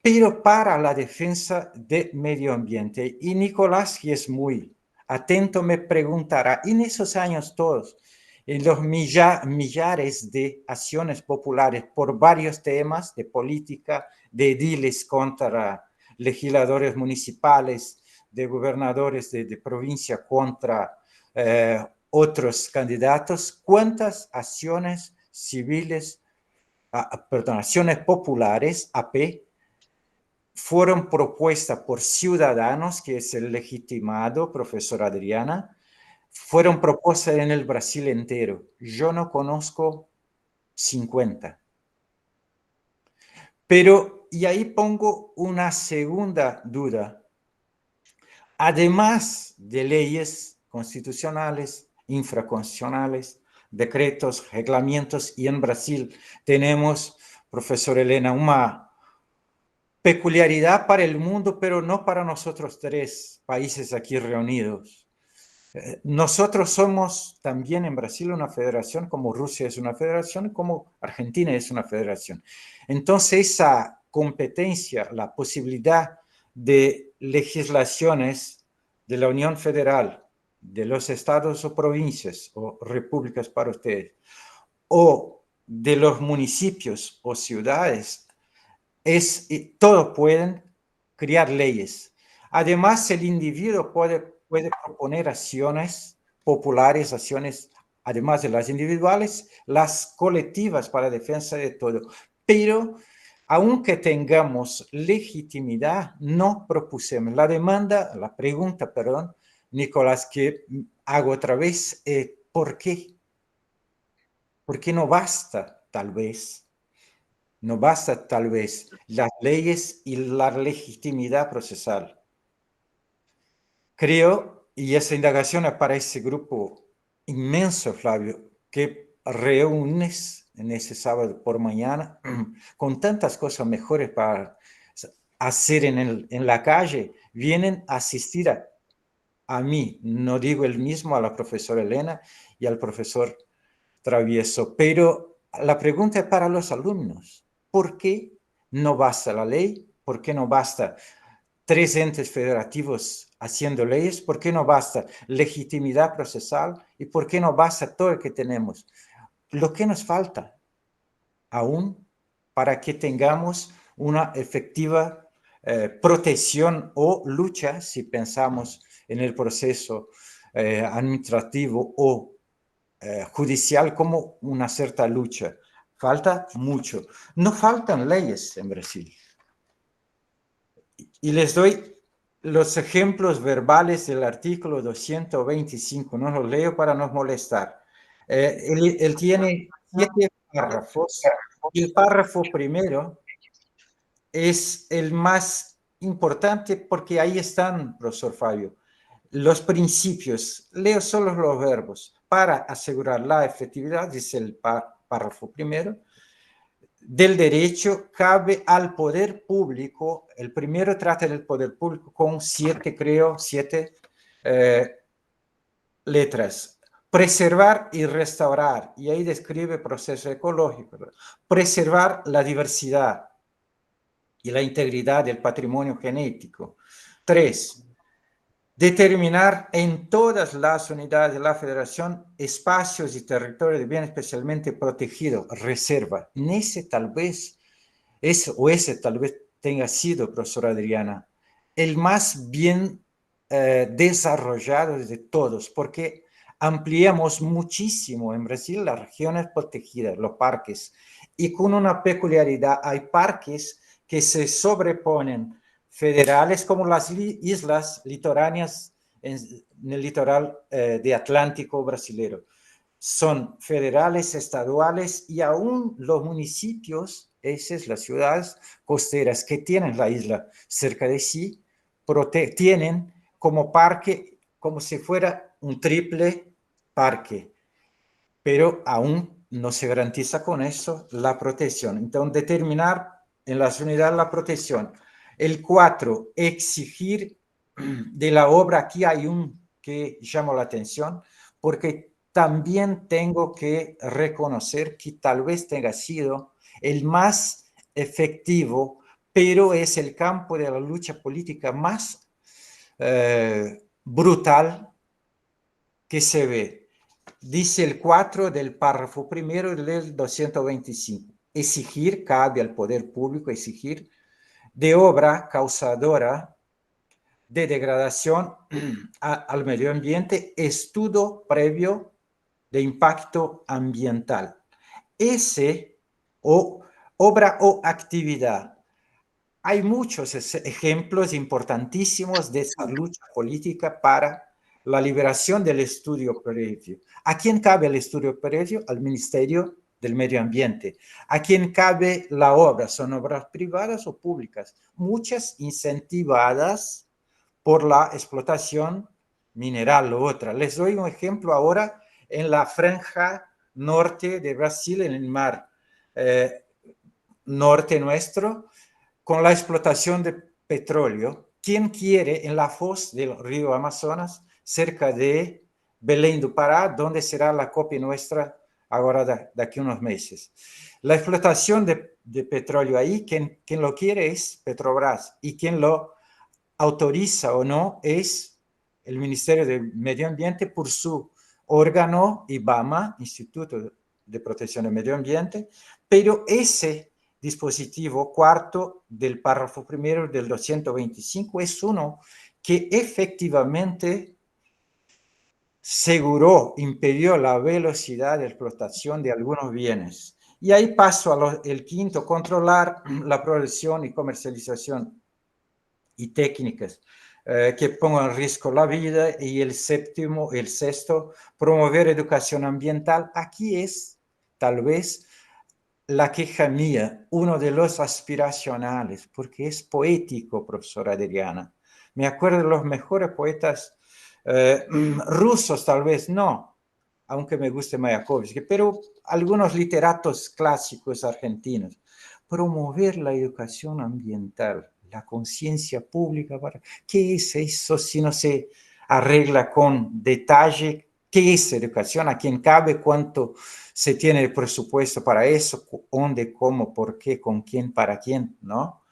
pero para la defensa del medio ambiente. Y Nicolás, que es muy atento, me preguntará, en esos años todos, en los millares de acciones populares por varios temas de política, de ediles contra legisladores municipales, de gobernadores de provincia contra otros candidatos, ¿cuántas acciones civiles, acciones populares, AP, fueron propuestas por ciudadanos, que es el legitimado, profesor Adriana, fueron propuestas en el Brasil entero? Yo no conozco 50. Pero, y ahí pongo una segunda duda. Además de leyes constitucionales, infraconstitucionales, decretos, reglamentos, y en Brasil tenemos, profesor Elena, una peculiaridad para el mundo, pero no para nosotros tres países aquí reunidos. Nosotros somos también en Brasil una federación, como Rusia es una federación, como Argentina es una federación. Entonces, esa competencia, la posibilidad de legislaciones de la Unión Federal, de los estados o provincias o repúblicas para ustedes, o de los municipios o ciudades, todos pueden crear leyes. Además, el individuo puede proponer acciones populares, acciones, además de las individuales, las colectivas para defensa de todo. Pero, aunque tengamos legitimidad, no propusimos. La pregunta, perdón, Nicolás, que hago otra vez, ¿por qué? ¿Por qué no basta, tal vez? No basta, tal vez, las leyes y la legitimidad procesal. Creo y esa indagación es para ese grupo inmenso, Flavio, que reúnes en ese sábado por mañana con tantas cosas mejores para hacer en la calle, vienen a asistir a mí, no digo el mismo, a la profesora Elena y al profesor Travieso, pero la pregunta es para los alumnos. ¿Por qué no basta la ley? ¿Por qué no basta 3 entes federativos haciendo leyes? ¿Por qué no basta legitimidad procesal? ¿Y por qué no basta todo lo que tenemos? Lo que nos falta aún para que tengamos una efectiva protección o lucha, si pensamos en el proceso administrativo o judicial como una cierta lucha. Falta mucho. No faltan leyes en Brasil. Y les doy los ejemplos verbales del artículo 225. No los leo para no molestar. Él tiene 7 párrafos. El párrafo primero es el más importante porque ahí están, profesor Fabio, los principios. Leo solo los verbos. Para asegurar la efectividad, dice el párrafo primero, del derecho cabe al poder público. El primero trata del poder público con 7 letras. Preservar y restaurar, y ahí describe proceso ecológico. Preservar la diversidad y la integridad del patrimonio genético. 3. Determinar en todas las unidades de la federación espacios y territorios de bien especialmente protegidos, reserva. Ese tal vez tenga sido, profesora Adriana, el más bien desarrollado de todos, porque ampliamos muchísimo en Brasil las regiones protegidas, los parques, y con una peculiaridad, hay parques que se sobreponen federales como las islas litorâneas en el litoral de Atlántico brasileño. Son federales, estaduales y aún los municipios, esas las ciudades costeras que tienen la isla cerca de sí, tienen como parque, como si fuera un triple parque, pero aún no se garantiza con eso la protección. Entonces, determinar en las unidades la protección. El 4, exigir de la obra. Aquí hay un que llama la atención, porque también tengo que reconocer que tal vez tenga sido el más efectivo, pero es el campo de la lucha política más brutal que se ve. Dice el 4 del párrafo primero del 225. Exigir, cabe al poder público exigir, de obra causadora de degradación al medio ambiente, estudio previo de impacto ambiental. Ese obra o actividad. Hay muchos ejemplos importantísimos de esa lucha política para la liberación del estudio previo. ¿A quién cabe el estudio previo? Al Ministerio del Medio Ambiente. ¿A quién cabe la obra? ¿Son obras privadas o públicas? Muchas incentivadas por la explotación mineral o otra. Les doy un ejemplo ahora en la franja norte de Brasil, en el mar norte nuestro, con la explotación de petróleo. ¿Quién quiere en la foz del río Amazonas, cerca de Belém do Pará, donde será la COP nuestra ahora de aquí a unos meses? La explotación de petróleo ahí, quien lo quiere es Petrobras, y quien lo autoriza o no es el Ministerio del Medio Ambiente por su órgano IBAMA, Instituto de Protección del Medio Ambiente, pero ese dispositivo cuarto del párrafo primero del 225 es uno que efectivamente impidió la velocidad de explotación de algunos bienes. Y ahí paso al quinto, controlar la producción y comercialización y técnicas que pongan en riesgo la vida, y el sexto, promover educación ambiental. Aquí es tal vez la queja mía, uno de los aspiracionales, porque es poético, profesora Adriana. Me acuerdo de los mejores poetas Rusos tal vez no, aunque me guste Mayakovsky, pero algunos literatos clásicos argentinos. Promover la educación ambiental, la conciencia pública. ¿Qué es eso si no se arregla con detalle? ¿Qué es educación? ¿A quién cabe? ¿Cuánto se tiene de presupuesto para eso? ¿Dónde? ¿Cómo? ¿Por qué? ¿Con quién? ¿Para quién? ¿No?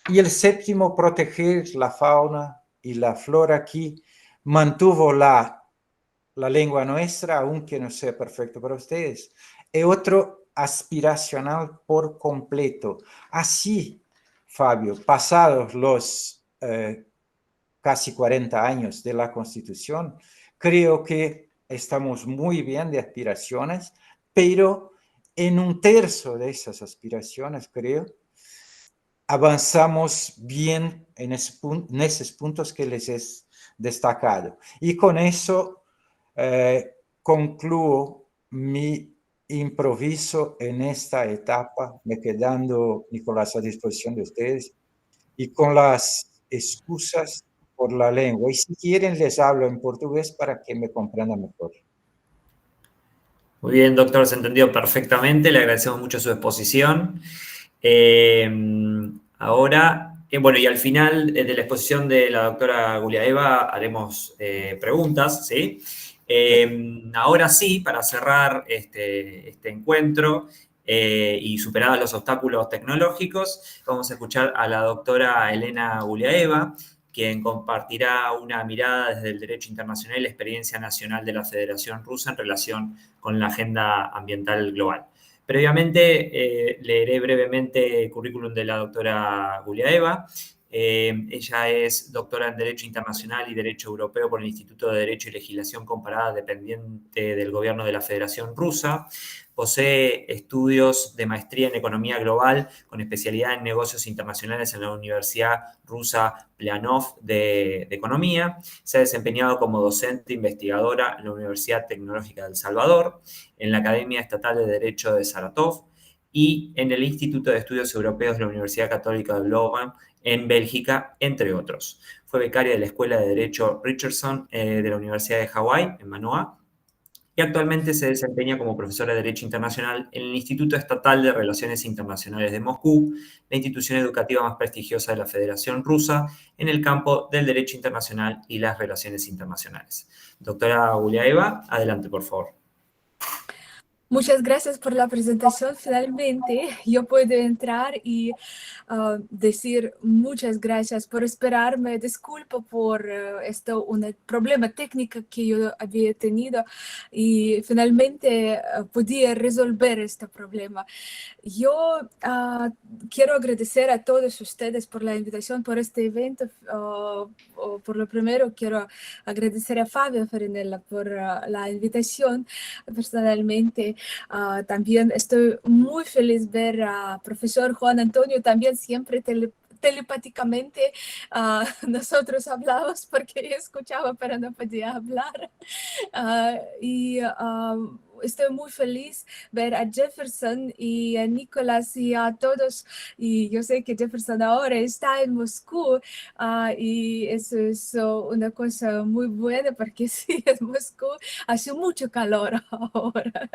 Y el séptimo, proteger la fauna y la flora. Aquí mantuvo la lengua nuestra, aunque no sea perfecto para ustedes. Y otro, aspiracional por completo. Así, Fabio, pasados los casi 40 años de la Constitución, creo que estamos muy bien de aspiraciones, pero en un tercio de esas aspiraciones, creo, avanzamos bien en esos puntos que les he destacado. Y con eso concluyo mi improviso en esta etapa, me quedando, Nicolás, a disposición de ustedes y con las excusas por la lengua. Y si quieren, les hablo en portugués para que me comprendan mejor. Muy bien, doctor, se entendió perfectamente. Le agradecemos mucho su exposición. Ahora, bueno, y al final de la exposición de la doctora Guliaeva haremos preguntas, ¿sí? Ahora sí, para cerrar este encuentro y superados los obstáculos tecnológicos, vamos a escuchar a la doctora Elena Guliaeva, quien compartirá una mirada desde el derecho internacional y la experiencia nacional de la Federación Rusa en relación con la agenda ambiental global. Previamente, leeré brevemente el currículum de la doctora Guliaeva. Ella es doctora en Derecho Internacional y Derecho Europeo por el Instituto de Derecho y Legislación Comparada dependiente del Gobierno de la Federación Rusa. Posee estudios de maestría en Economía Global con especialidad en Negocios Internacionales en la Universidad Rusa Planov de Economía. Se ha desempeñado como docente investigadora en la Universidad Tecnológica de El Salvador, en la Academia Estatal de Derecho de Saratov y en el Instituto de Estudios Europeos de la Universidad Católica de Leuven en Bélgica, entre otros. Fue becaria de la Escuela de Derecho Richardson de la Universidad de Hawái, en Manoa, y actualmente se desempeña como profesora de Derecho Internacional en el Instituto Estatal de Relaciones Internacionales de Moscú, la institución educativa más prestigiosa de la Federación Rusa en el campo del Derecho Internacional y las Relaciones Internacionales. Doctora Guliaeva, adelante, por favor. Muchas gracias por la presentación. Finalmente, yo puedo entrar y decir muchas gracias por esperarme. Disculpo por un problema técnico que yo había tenido y finalmente podía resolver este problema. Yo quiero agradecer a todos ustedes por la invitación, por este evento. Por lo primero, quiero agradecer a Fabio Farinella por la invitación personalmente. También estoy muy feliz ver a profesor Juan Antonio, también siempre telepáticamente nosotros hablamos porque yo escuchaba pero no podía hablar. Estoy muy feliz ver a Jefferson y a Nicolás y a todos. Y yo sé que Jefferson ahora está en Moscú y eso es una cosa muy buena porque sí, en Moscú hace mucho calor ahora.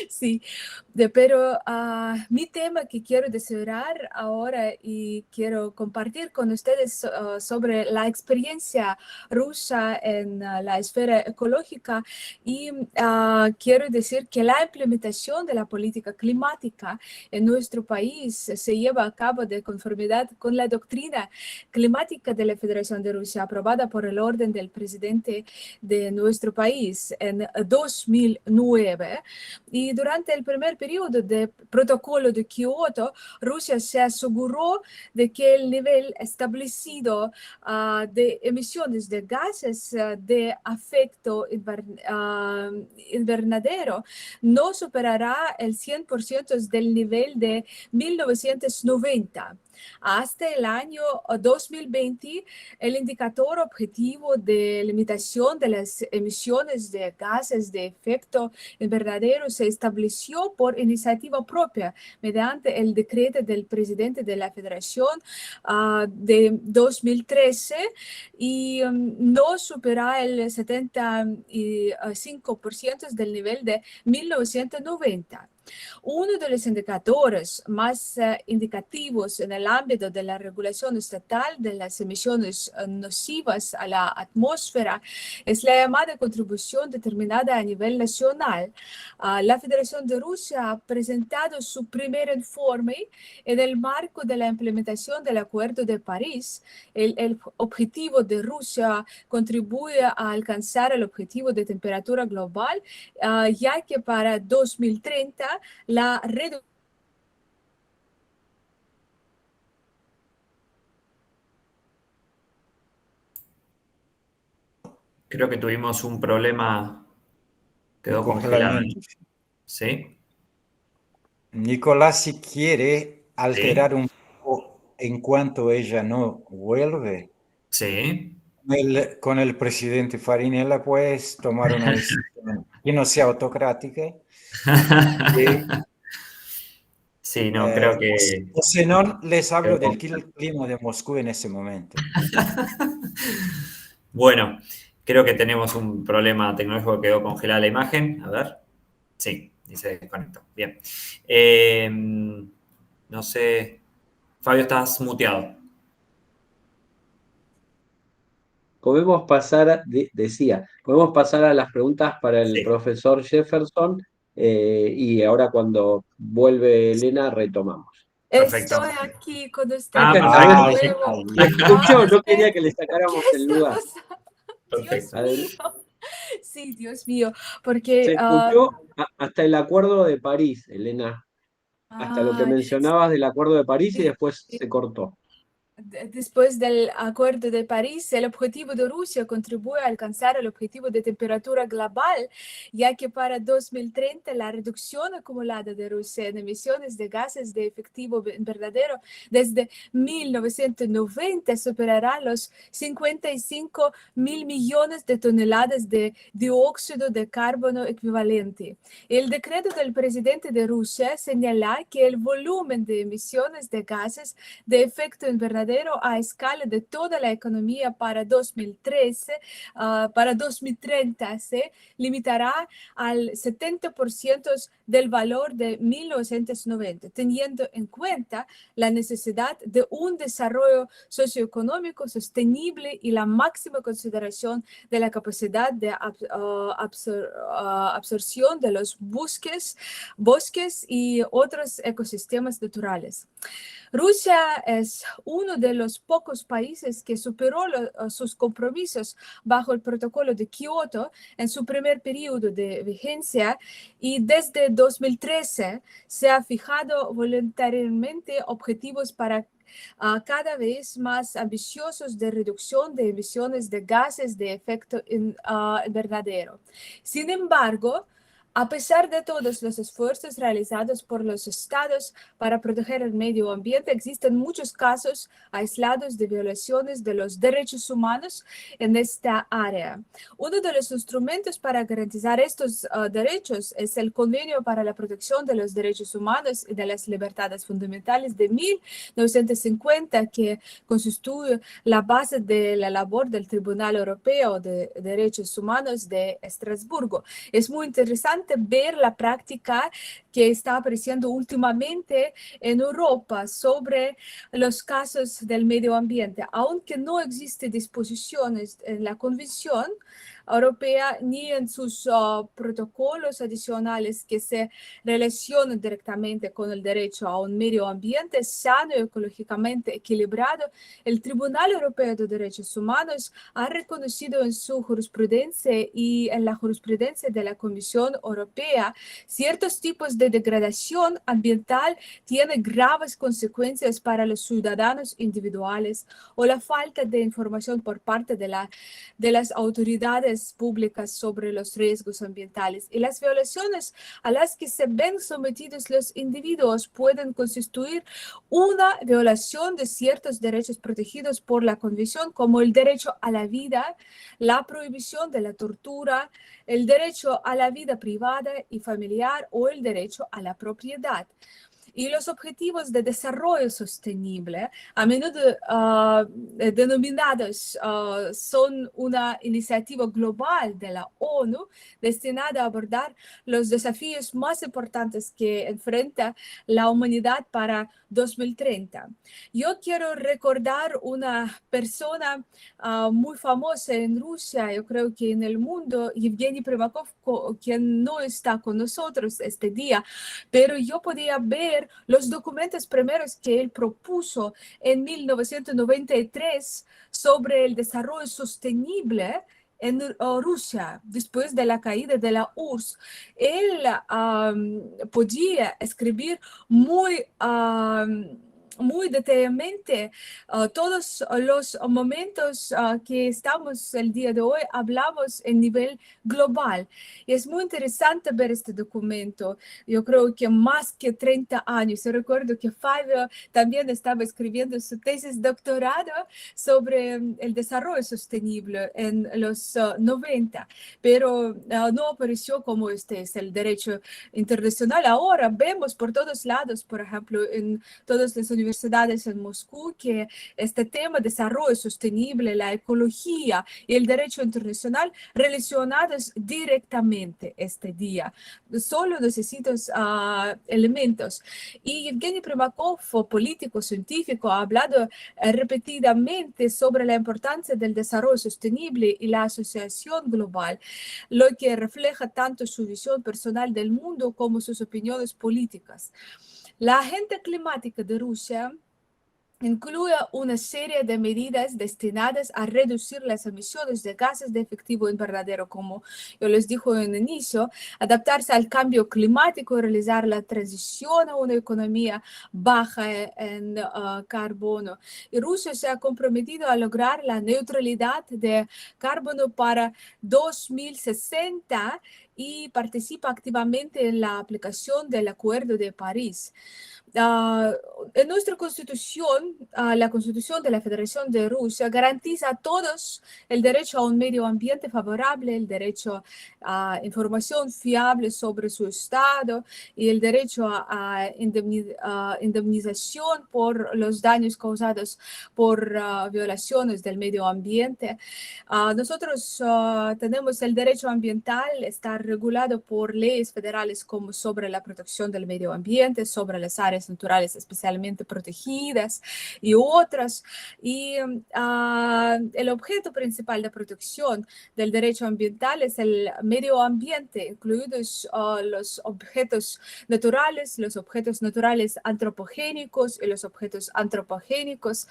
Sí, pero mi tema que quiero desarrollar ahora y quiero compartir con ustedes sobre la experiencia rusa en la esfera ecológica y quiero decir que la implementación de la política climática en nuestro país se lleva a cabo de conformidad con la doctrina climática de la Federación de Rusia aprobada por el orden del presidente de nuestro país en 2009. Y durante el primer periodo del protocolo de Kioto, Rusia se aseguró de que el nivel establecido de emisiones de gases de efecto invernadero invernadero no superará el 100% del nivel de 1990. Hasta el año 2020, el indicador objetivo de limitación de las emisiones de gases de efecto invernadero se estableció por iniciativa propia mediante el decreto del presidente de la Federación de 2013 y no supera el 75% del nivel de 1990. Uno de los indicadores más indicativos en el ámbito de la regulación estatal de las emisiones nocivas a la atmósfera es la llamada contribución determinada a nivel nacional. La Federación de Rusia ha presentado su primer informe en el marco de la implementación del Acuerdo de París. El objetivo de Rusia contribuye a alcanzar el objetivo de temperatura global, ya que para 2030 la reducción Creo que tuvimos un problema, quedó congelado. ¿Sí? Nicolás, si quiere alterar un poco en cuanto ella no vuelve, Sí. con el presidente Farinella puedes tomar una decisión que no sea autocrática. Sí, no, creo que... O si no, les hablo del clima de Moscú en ese momento. Bueno, creo que tenemos un problema tecnológico que quedó congelada la imagen. A ver. Sí, y se desconectó. Bien. No sé. Fabio, estás muteado. Podemos pasar, podemos pasar a las preguntas para el profesor Jefferson y ahora cuando vuelve Elena retomamos. Perfecto. Estoy aquí con ustedes. Perfecto. La escuchó, no quería que le sacáramos el lugar. Dios mío. Sí, Dios mío, porque... Se escuchó hasta el Acuerdo de París, Elena. Hasta lo que mencionabas del Acuerdo de París y después se cortó. Después del Acuerdo de París, el objetivo de Rusia contribuye a alcanzar el objetivo de temperatura global, ya que para 2030 la reducción acumulada de Rusia en emisiones de gases de efecto invernadero desde 1990 superará los 55 mil millones de toneladas de dióxido de carbono equivalente. El decreto del presidente de Rusia señala que el volumen de emisiones de gases de efecto invernadero a escala de toda la economía para 2030 se limitará al 70% del valor de 1990, teniendo en cuenta la necesidad de un desarrollo socioeconómico sostenible y la máxima consideración de la capacidad de absorción de los bosques y otros ecosistemas naturales. Rusia es uno de los pocos países que superó sus compromisos bajo el protocolo de Kioto en su primer periodo de vigencia y desde 2013 se ha fijado voluntariamente objetivos para cada vez más ambiciosos de reducción de emisiones de gases de efecto invernadero. Sin embargo, a pesar de todos los esfuerzos realizados por los estados para proteger el medio ambiente, existen muchos casos aislados de violaciones de los derechos humanos en esta área. Uno de los instrumentos para garantizar estos derechos es el Convenio para la Protección de los Derechos Humanos y de las Libertades Fundamentales de 1950, que constituye la base de la labor del Tribunal Europeo de Derechos Humanos de Estrasburgo. Es muy interesante ver la práctica que está apareciendo últimamente en Europa sobre los casos del medio ambiente. Aunque no existen disposiciones en la Convención Europea ni en sus protocolos adicionales que se relacionan directamente con el derecho a un medio ambiente sano y ecológicamente equilibrado, el Tribunal Europeo de Derechos Humanos ha reconocido en su jurisprudencia y en la jurisprudencia de la Comisión Europea ciertos tipos de de degradación ambiental tiene graves consecuencias para los ciudadanos individuales o la falta de información por parte de las autoridades públicas sobre los riesgos ambientales. Y las violaciones a las que se ven sometidos los individuos pueden constituir una violación de ciertos derechos protegidos por la Convención, como el derecho a la vida, la prohibición de la tortura, el derecho a la vida privada y familiar o el derecho a la propiedad. Y los objetivos de desarrollo sostenible, a menudo denominados, son una iniciativa global de la ONU destinada a abordar los desafíos más importantes que enfrenta la humanidad para 2030. Yo quiero recordar una persona muy famosa en Rusia, yo creo que en el mundo, Yevgeny Primakov, quien no está con nosotros este día, pero yo podía ver los documentos primeros que él propuso en 1993 sobre el desarrollo sostenible en Rusia, después de la caída de la URSS. Él podía escribir muy detalladamente todos los momentos que estamos el día de hoy, hablamos en nivel global. Y es muy interesante ver este documento. Yo creo que más que 30 años. Yo recuerdo que Fabio también estaba escribiendo su tesis doctorado sobre el desarrollo sostenible en los 90, pero no apareció como este es el derecho internacional. Ahora vemos por todos lados, por ejemplo, en todas las universidades en Moscú, que este tema de desarrollo sostenible, la ecología y el derecho internacional relacionados directamente este día. Solo necesitas elementos. Y Yevgeny Primakov, político científico, ha hablado repetidamente sobre la importancia del desarrollo sostenible y la asociación global, lo que refleja tanto su visión personal del mundo como sus opiniones políticas. La agenda climática de Rusia incluye una serie de medidas destinadas a reducir las emisiones de gases de efecto invernadero, como yo les dije en el inicio, adaptarse al cambio climático y realizar la transición a una economía baja en carbono. Y Rusia se ha comprometido a lograr la neutralidad de carbono para 2060 y participa activamente en la aplicación del Acuerdo de París. En nuestra Constitución, la Constitución de la Federación de Rusia garantiza a todos el derecho a un medio ambiente favorable, el derecho a información fiable sobre su estado y el derecho a indemnización por los daños causados por violaciones del medio ambiente. Nosotros tenemos el derecho ambiental, está regulado por leyes federales como sobre la protección del medio ambiente, sobre las áreas naturales especialmente protegidas y otras. Y el objeto principal de protección del derecho ambiental es el medio ambiente, incluidos los objetos naturales antropogénicos y los objetos antropogénicos.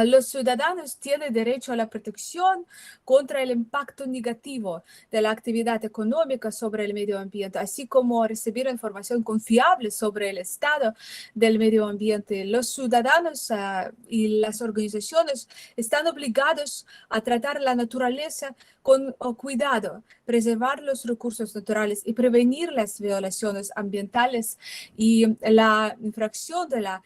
Los ciudadanos tienen derecho a la protección contra el impacto negativo de la actividad económica sobre el medio ambiente, así como recibir información confiable sobre el estado del medio ambiente. Los ciudadanos y las organizaciones están obligados a tratar la naturaleza con cuidado, preservar los recursos naturales y prevenir las violaciones ambientales y la infracción de la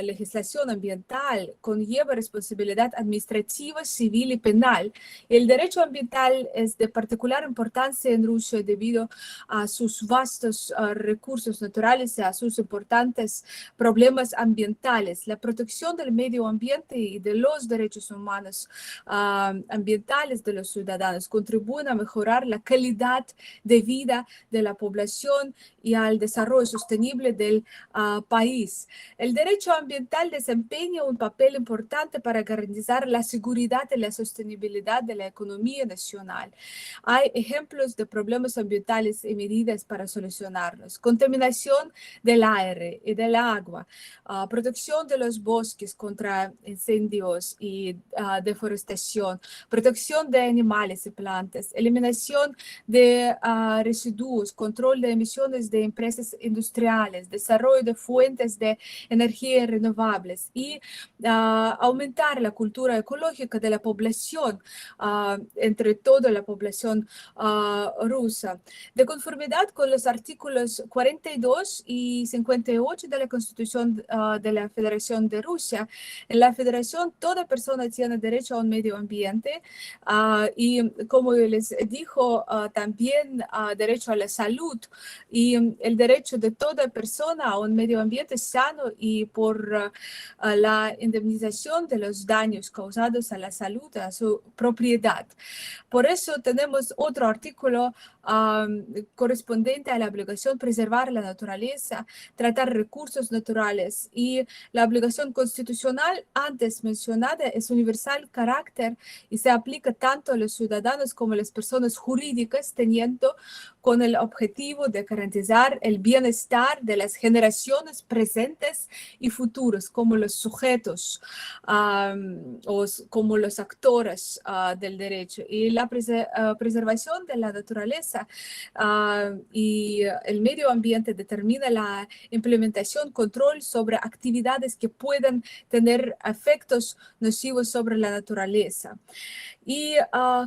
legislación ambiental conlleva responsabilidad administrativa, civil y penal. El derecho ambiental es de particular importancia en Rusia debido a sus vastos recursos naturales y a sus importantes problemas ambientales. La protección del medio ambiente y de los derechos humanos ambientales de los ciudadanos contribuyen a mejorar la calidad de vida de la población y al desarrollo sostenible del país. El El derecho ambiental desempeña un papel importante para garantizar la seguridad y la sostenibilidad de la economía nacional. Hay ejemplos de problemas ambientales y medidas para solucionarlos. Contaminación del aire y del agua, protección de los bosques contra incendios y deforestación, protección de animales y plantas, eliminación de residuos, control de emisiones de empresas industriales, desarrollo de fuentes de energía renovables y aumentar la cultura ecológica de la población, entre toda la población rusa. De conformidad con los artículos 42 y 58 de la Constitución de la Federación de Rusia, en la Federación toda persona tiene derecho a un medio ambiente y, como les dijo, también derecho a la salud y el derecho de toda persona a un medio ambiente sano y por la indemnización de los daños causados a la salud, a su propiedad. Por eso tenemos otro artículo correspondiente a la obligación de preservar la naturaleza, tratar recursos naturales, y la obligación constitucional antes mencionada es universal carácter y se aplica tanto a los ciudadanos como a las personas jurídicas, teniendo con el objetivo de garantizar el bienestar de las generaciones presentes y futuras, como los sujetos o como los actores del derecho. Y la preservación de la naturaleza y el medio ambiente determina la implementación, control sobre actividades que puedan tener efectos nocivos sobre la naturaleza. Y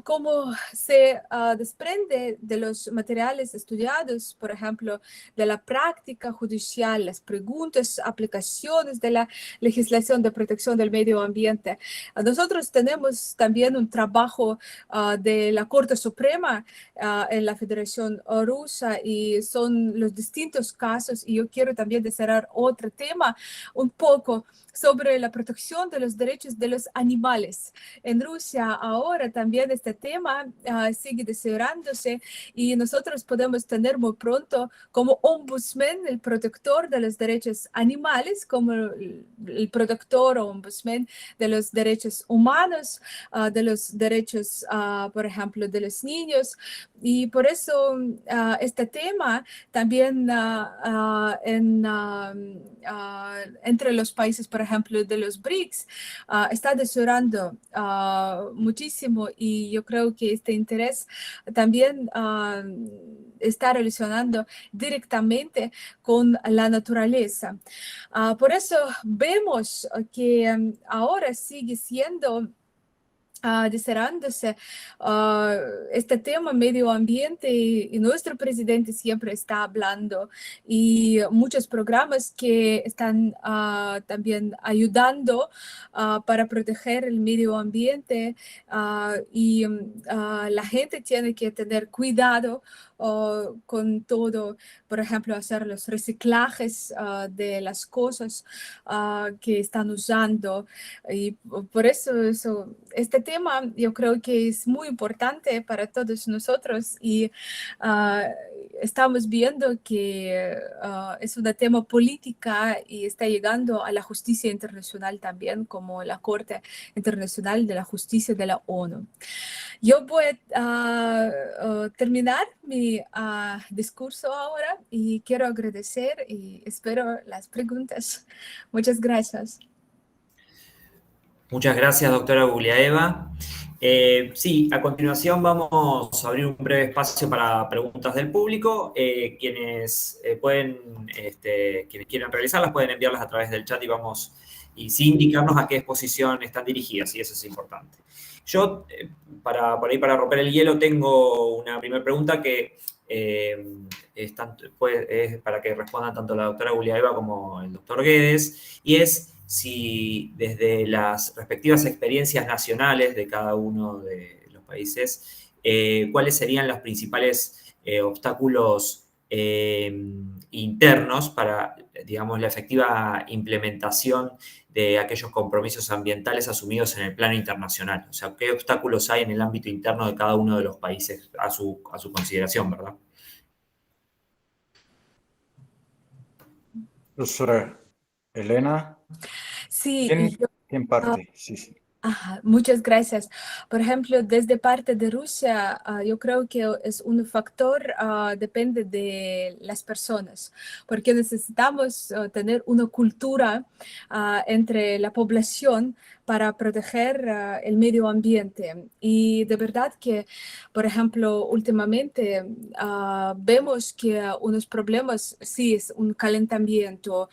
como se desprende de los materiales estudiados, por ejemplo, de la práctica judicial, las preguntas, aplicaciones de la legislación de protección del medio ambiente, nosotros tenemos también un trabajo de la Corte Suprema en la Federación Rusa y son los distintos casos. Y yo quiero también desarrollar otro tema un poco sobre la protección de los derechos de los animales. En Rusia ahora también este tema sigue desarrollándose y nosotros podemos tener muy pronto como ombudsman el protector de los derechos animales, como el protector o ombudsman de los derechos humanos, de los derechos, por ejemplo, de los niños. Y por eso este tema también entre los países, por ejemplo, de los BRICS, está desarrollando muchísimo, y yo creo que este interés también está relacionando directamente con la naturaleza. Por eso vemos que ahora sigue siendo desarrollándose este tema medio ambiente y nuestro presidente siempre está hablando, y muchos programas que están también ayudando para proteger el medio ambiente y la gente tiene que tener cuidado con todo, por ejemplo, hacer los reciclajes de las cosas que están usando, y por eso este tema yo creo que es muy importante para todos nosotros, y estamos viendo que es un tema política y está llegando a la justicia internacional también, como la Corte Internacional de la Justicia de la ONU. Yo voy a terminar mi discurso ahora y quiero agradecer y espero las preguntas. Muchas gracias. Muchas gracias, doctora Guliaeva. Sí, a continuación vamos a abrir un breve espacio para preguntas del público. Quienes quieran realizarlas pueden enviarlas a través del chat y sin indicarnos a qué exposición están dirigidas, y eso es importante. Yo, para romper el hielo, tengo una primera pregunta que es para que respondan tanto la doctora Guliaeva como el doctor Guedes, y es si desde las respectivas experiencias nacionales de cada uno de los países, cuáles serían los principales obstáculos internos para, digamos, la efectiva implementación de aquellos compromisos ambientales asumidos en el plano internacional. O sea, ¿qué obstáculos hay en el ámbito interno de cada uno de los países a su consideración, verdad? Profesora, Elena, Sí, ¿quién parte? Sí, sí. Muchas gracias. Por ejemplo, desde parte de Rusia, yo creo que es un factor, depende de las personas, porque necesitamos tener una cultura entre la población para proteger el medio ambiente. Y de verdad que, por ejemplo, últimamente vemos que unos problemas, sí, es un calentamiento.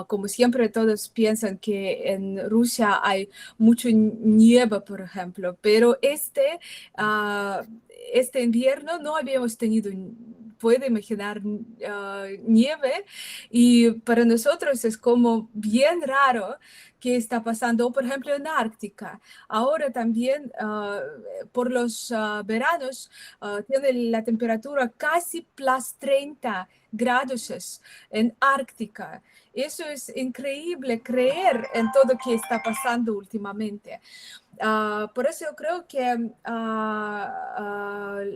Como siempre, todos piensan que en Rusia hay mucho nieve, por ejemplo, pero este invierno no habíamos tenido, puede imaginar, nieve, y para nosotros es como bien raro que está pasando, por ejemplo, en Ártica. Ahora también por los veranos tiene la temperatura casi plus 30 grados en Ártica. Eso es increíble creer en todo lo que está pasando últimamente. Por eso yo creo que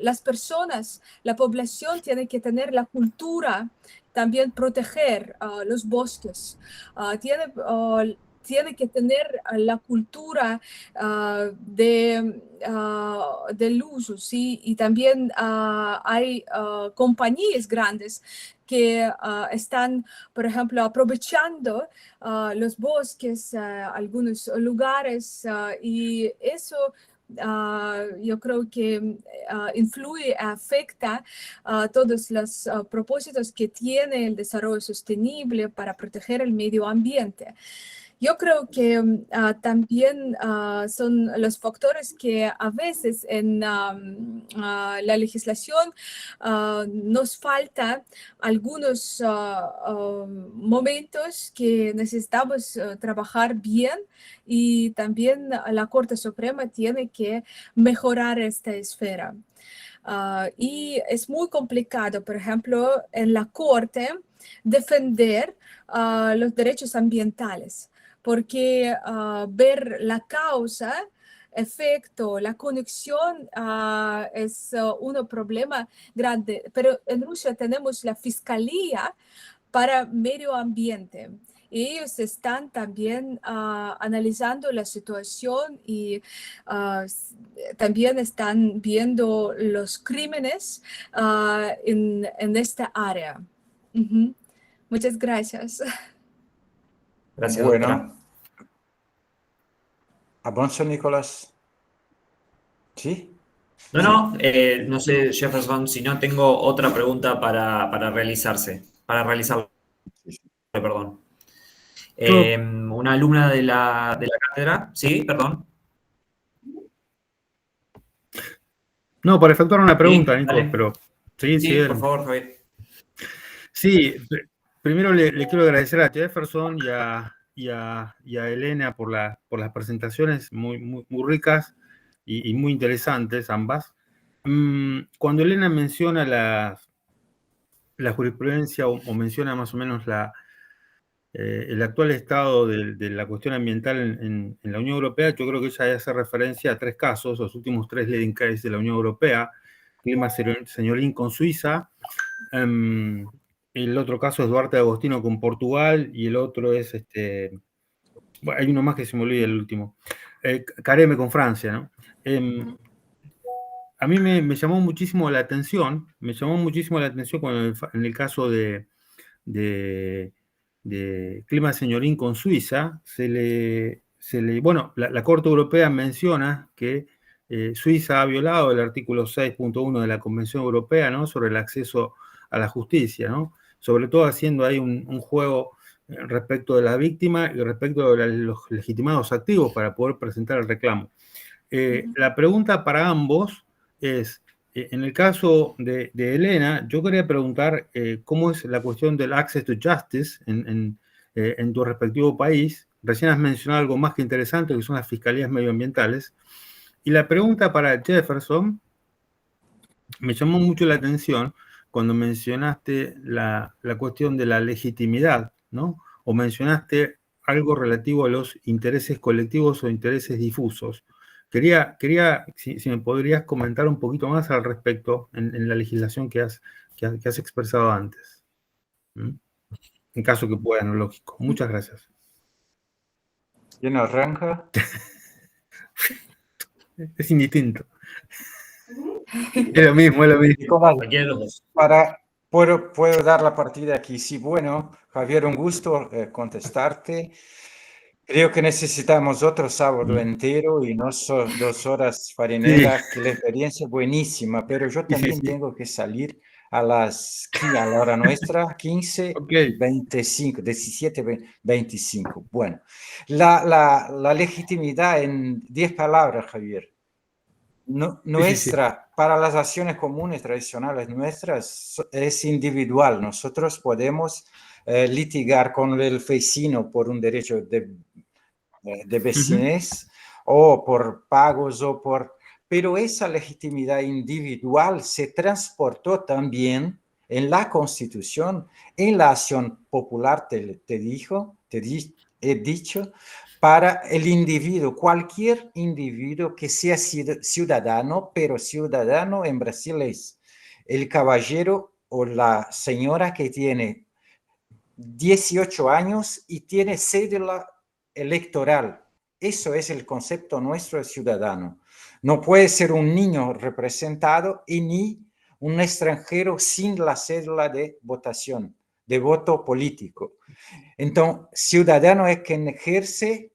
las personas, la población tiene que tener la cultura, también proteger los bosques. Tiene que tener la cultura del uso, ¿sí? Y también hay compañías grandes que están, por ejemplo, aprovechando los bosques, algunos lugares, y eso yo creo que influye, afecta a todos los propósitos que tiene el desarrollo sostenible para proteger el medio ambiente. Yo creo que también son los factores que a veces en la legislación nos falta algunos momentos que necesitamos trabajar bien, y también la Corte Suprema tiene que mejorar esta esfera. Y es muy complicado, por ejemplo, en la Corte defender los derechos ambientales, porque ver la causa, efecto, la conexión es un problema grande. Pero en Rusia tenemos la Fiscalía para Medio Ambiente. Ellos están también analizando la situación y también están viendo los crímenes en esta área. Muchas gracias. Gracias, doctora. Bueno. ¿Avanza, Nicolás? ¿Sí? No, no sé, Jefferson, si no tengo otra pregunta para realizarle, perdón. Una alumna de la cátedra, sí, perdón. No, para efectuar una pregunta, Sí, Nico, dale. pero sí, por favor, Javier. Sí, primero le quiero agradecer a Jefferson y a Elena por las presentaciones muy ricas y muy interesantes ambas. Cuando Elena menciona la jurisprudencia o menciona más o menos el actual estado de la cuestión ambiental en la Unión Europea, yo creo que ella hace referencia a 3 casos, los últimos 3 leading cases de la Unión Europea: Clima Señorín con Suiza, el otro caso es Duarte Agostino con Portugal, y el otro es, bueno, hay uno más que se me olvida, el último, Careme con Francia, ¿no? A mí me llamó muchísimo la atención, cuando en el caso de Clima Señorín con Suiza, bueno, la Corte Europea menciona que Suiza ha violado el artículo 6.1 de la Convención Europea, ¿no?, sobre el acceso a la justicia, ¿no?, sobre todo haciendo ahí un juego respecto de la víctima y respecto de los legitimados activos para poder presentar el reclamo. La pregunta para ambos es, en el caso de Elena, yo quería preguntar cómo es la cuestión del access to justice en tu respectivo país. Recién has mencionado algo más que interesante, que son las fiscalías medioambientales. Y la pregunta para Jefferson, me llamó mucho la atención cuando mencionaste la cuestión de la legitimidad, ¿no? O mencionaste algo relativo a los intereses colectivos o intereses difusos. Quería si me podrías comentar un poquito más al respecto en la legislación que has expresado antes. En caso que pueda, no lógico. Muchas gracias. ¿Quién arranca? Es indistinto. Es lo mismo, es lo mismo. Nicolás, Cualquiera de los dos. puedo dar la partida aquí. Sí, bueno, Javier, un gusto contestarte. Creo que necesitamos otro sábado entero y no 2 horas farinera, que la experiencia es buenísima, pero yo también tengo que salir a la hora nuestra, 15, Ok. 25, 17, 25. Bueno, la legitimidad en 10 palabras, Javier. Nuestra, para las acciones comunes tradicionales nuestras, es individual. Nosotros podemos litigar con el vecino por un derecho de vecinez o por pagos pero esa legitimidad individual se transportó también en la Constitución, en la acción popular, he dicho, para el individuo, cualquier individuo que sea ciudadano, pero ciudadano en Brasil es el caballero o la señora que tiene 18 años y tiene cédula electoral. Eso es el concepto nuestro de ciudadano. No puede ser un niño representado y ni un extranjero sin la cédula de votación, de voto político. Entonces, ciudadano es quien ejerce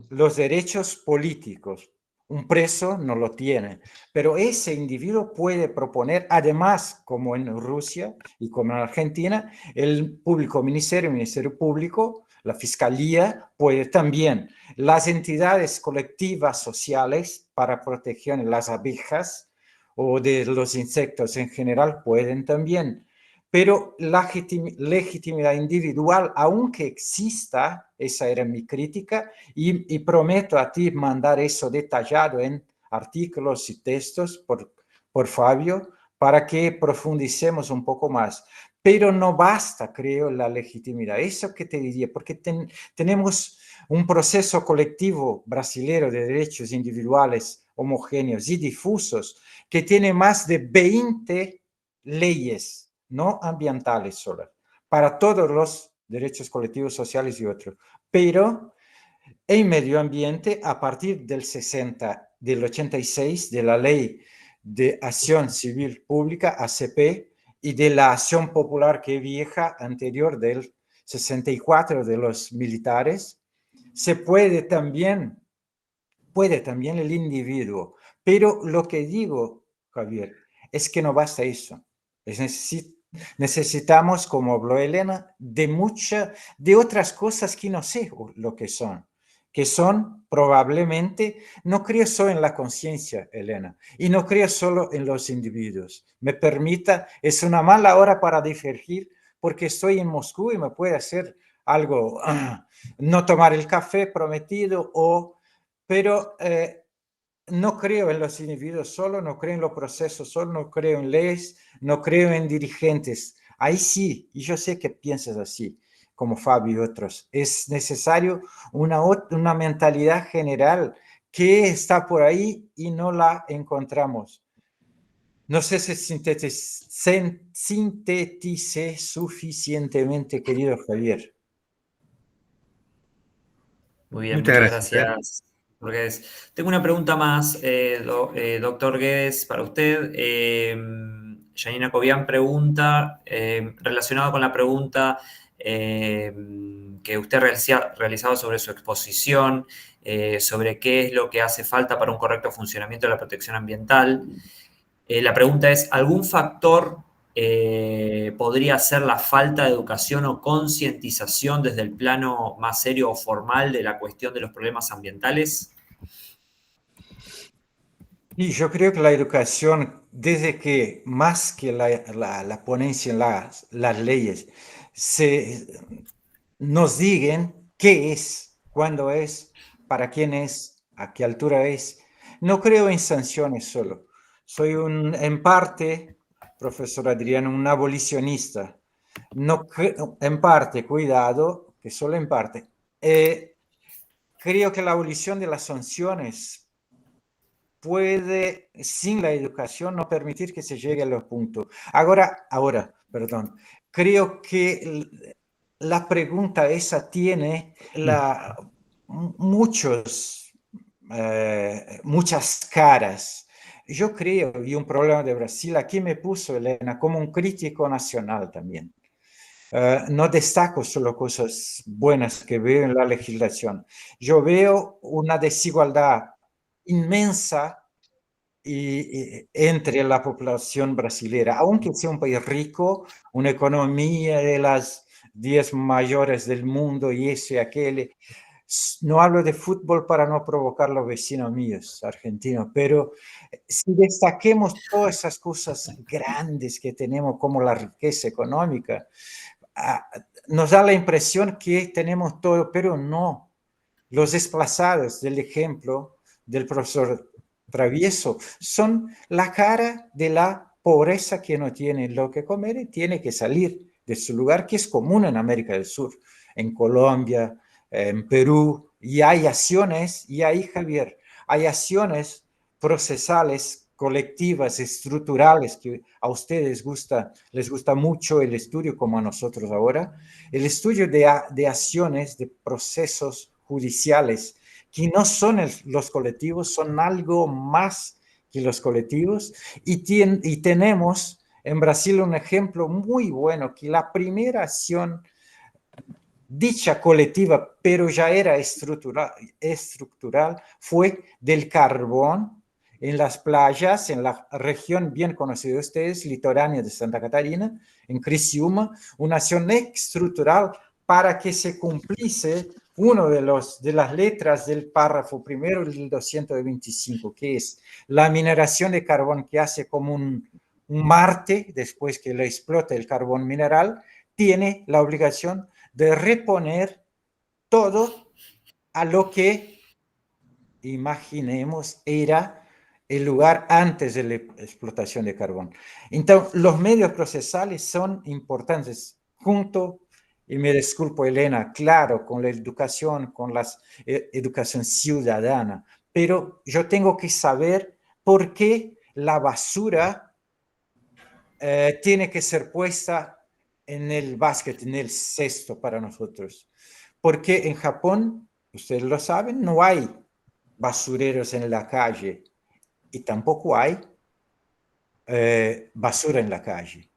los derechos políticos. Un preso no lo tiene, pero ese individuo puede proponer, además, como en Rusia y como en Argentina, el Ministerio Público, la Fiscalía puede también, las entidades colectivas sociales para proteger las abejas o de los insectos en general pueden también. Pero la legitimidad individual, aunque exista, esa era mi crítica, y prometo a ti mandar eso detallado en artículos y textos por Fabio, para que profundicemos un poco más. Pero no basta, creo, la legitimidad. Eso que te diría, porque tenemos un proceso colectivo brasilero de derechos individuales homogéneos y difusos que tiene más de 20 leyes no ambientales solo, para todos los derechos colectivos, sociales y otros. Pero en medio ambiente, a partir del 86, de la Ley de Acción Civil Pública, ACP, y de la acción popular que vieja anterior del 64 de los militares, se puede también el individuo. Pero lo que digo, Javier, es que no basta eso. Necesitamos, como habló Elena, de otras cosas que no sé lo que son probablemente, no creo solo en la conciencia, Elena, y no creo solo en los individuos. Me permita, es una mala hora para divergir, porque estoy en Moscú y me puede hacer algo, no tomar el café prometido, pero no creo en los individuos solo, no creo en los procesos solo, no creo en leyes, no creo en dirigentes. Ahí sí, y yo sé que piensas así, como Fabio y otros. Es necesario una mentalidad general que está por ahí y no la encontramos. No sé si sinteticé suficientemente, querido Javier. Muy bien, Muchas muchas gracias. gracias. Tengo una pregunta más, doctor Guedes, para usted. Janina Cobian pregunta, relacionado con la pregunta que usted realizaba sobre su exposición, sobre qué es lo que hace falta para un correcto funcionamiento de la protección ambiental. La pregunta es, ¿algún factor podría ser la falta de educación o concientización desde el plano más serio o formal de la cuestión de los problemas ambientales? Y yo creo que la educación, desde que más que la ponencia en las leyes, nos digan qué es, cuándo es, para quién es, a qué altura es. No creo en sanciones solo. Soy en parte, profesor Adriano, un abolicionista. No en parte, cuidado, que solo en parte. Creo que la abolición de las sanciones puede, sin la educación, no permitir que se llegue a los puntos. Ahora, creo que la pregunta esa tiene muchas caras. Yo creo, y un problema de Brasil, aquí me puso Elena como un crítico nacional también. No destaco solo cosas buenas que veo en la legislación. Yo veo una desigualdad inmensa entre la población brasilera, aunque sea un país rico, una economía de las 10 mayores del mundo y eso y aquel. No hablo de fútbol para no provocar a los vecinos míos argentinos, pero si destaquemos todas esas cosas grandes que tenemos como la riqueza económica, nos da la impresión que tenemos todo, pero no. Los desplazados del ejemplo del profesor Travieso son la cara de la pobreza que no tiene lo que comer y tiene que salir de su lugar, que es común en América del Sur, en Colombia, en Perú, y hay acciones, y ahí, Javier, hay acciones procesales, colectivas, estructurales, que a ustedes les gusta mucho el estudio, como a nosotros ahora, el estudio de acciones, de procesos judiciales, que no son los colectivos, son algo más que los colectivos, y tenemos en Brasil un ejemplo muy bueno, que la primera acción dicha colectiva, pero ya era estructural, fue del carbón en las playas, en la región bien conocida de ustedes, litoránea de Santa Catarina, en Criciúma, una acción estructural para que se cumpliese uno de las letras del párrafo primero del 225, que es la mineración de carbón que hace como un Marte, después que lo explota el carbón mineral, tiene la obligación de reponer todo a lo que imaginemos era el lugar antes de la explotación de carbón. Entonces, los medios procesales son importantes, junto, y me disculpo, Elena, claro, con la educación, con la educación ciudadana, pero yo tengo que saber por qué la basura tiene que ser puesta en el basket, en el cesto para nosotros. Porque en Japón, ustedes lo saben, no hay basureros en la calle y tampoco hay basura en la calle.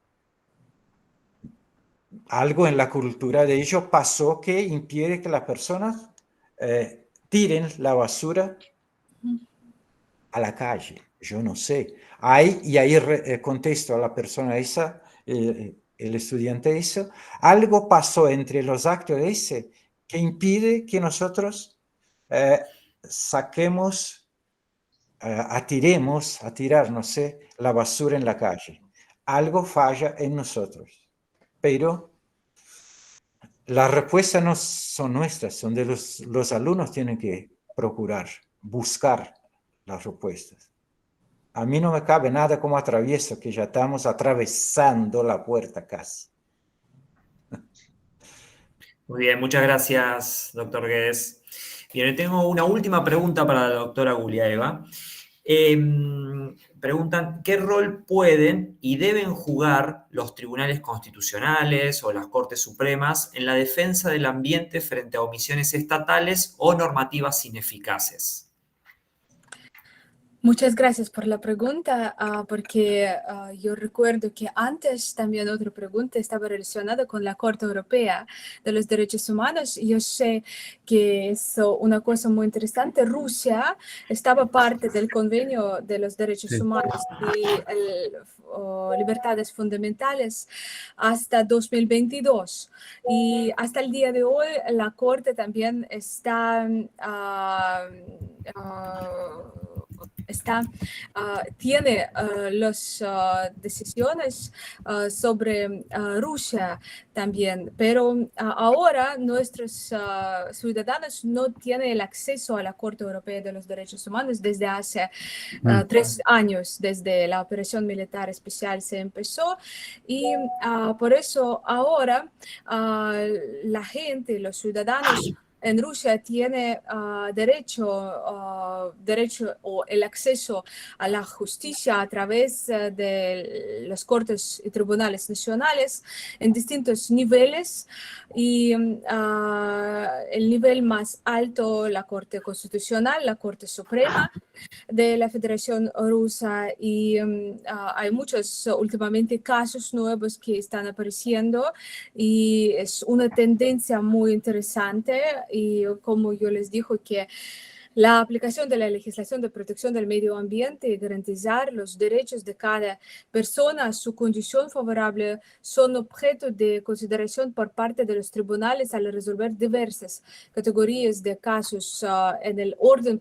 Algo en la cultura de ellos pasó que impide que las personas tiren la basura a la calle. Yo no sé. Y ahí contesto a la persona esa, el estudiante eso, algo pasó entre los actos ese que impide que nosotros saquemos, a tirar, no sé, la basura en la calle. Algo falla en nosotros. Pero las respuestas no son nuestras, son de los alumnos, tienen que procurar, buscar las respuestas. A mí no me cabe nada como atravieso, que ya estamos atravesando la puerta casi. Muy bien, muchas gracias, doctor Guedes. Bien, tengo una última pregunta para la doctora Guliaeva. Preguntan, ¿qué rol pueden y deben jugar los tribunales constitucionales o las Cortes Supremas en la defensa del ambiente frente a omisiones estatales o normativas ineficaces? Muchas gracias por la pregunta, porque yo recuerdo que antes también otra pregunta estaba relacionada con la Corte Europea de los Derechos Humanos. Yo sé que es una cosa muy interesante. Rusia estaba parte del Convenio de los Derechos Humanos y Libertades Fundamentales hasta 2022. Y hasta el día de hoy la Corte también está... tiene las decisiones sobre Rusia también, pero ahora nuestros ciudadanos no tienen el acceso a la Corte Europea de los Derechos Humanos desde hace 3 años, desde la operación militar especial se empezó, y por eso ahora la gente, los ciudadanos, en Rusia tiene derecho o el acceso a la justicia a través de las cortes y tribunales nacionales en distintos niveles y el nivel más alto, la Corte Constitucional, la Corte Suprema de la Federación Rusa y hay muchos últimamente casos nuevos que están apareciendo y es una tendencia muy interesante y como yo les digo que la aplicación de la legislación de protección del medio ambiente y garantizar los derechos de cada persona a su condición favorable son objeto de consideración por parte de los tribunales al resolver diversas categorías de casos en el orden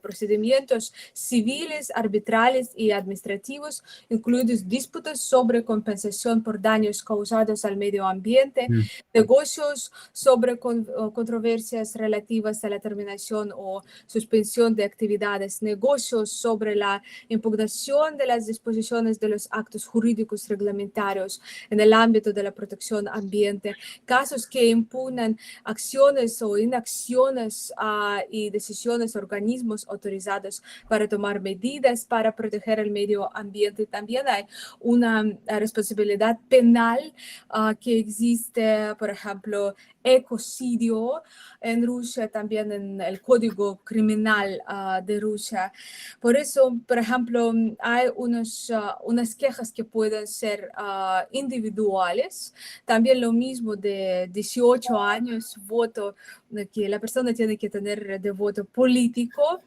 procedimientos civiles, arbitrales y administrativos, incluidos disputas sobre compensación por daños causados al medio ambiente, negocios sobre controversias relativas a la terminación o suspensión de actividades, negocios sobre la impugnación de las disposiciones de los actos jurídicos reglamentarios en el ámbito de la protección ambiente, casos que impugnan acciones o inacciones y decisiones de organismos autorizados para tomar medidas para proteger el medio ambiente. También hay una responsabilidad penal que existe, por ejemplo, ecocidio en Rusia, también en el Código Criminal de Rusia. Por eso, por ejemplo, hay unas quejas que pueden ser individuales. También lo mismo de 18 años, voto, que la persona tiene que tener de voto político.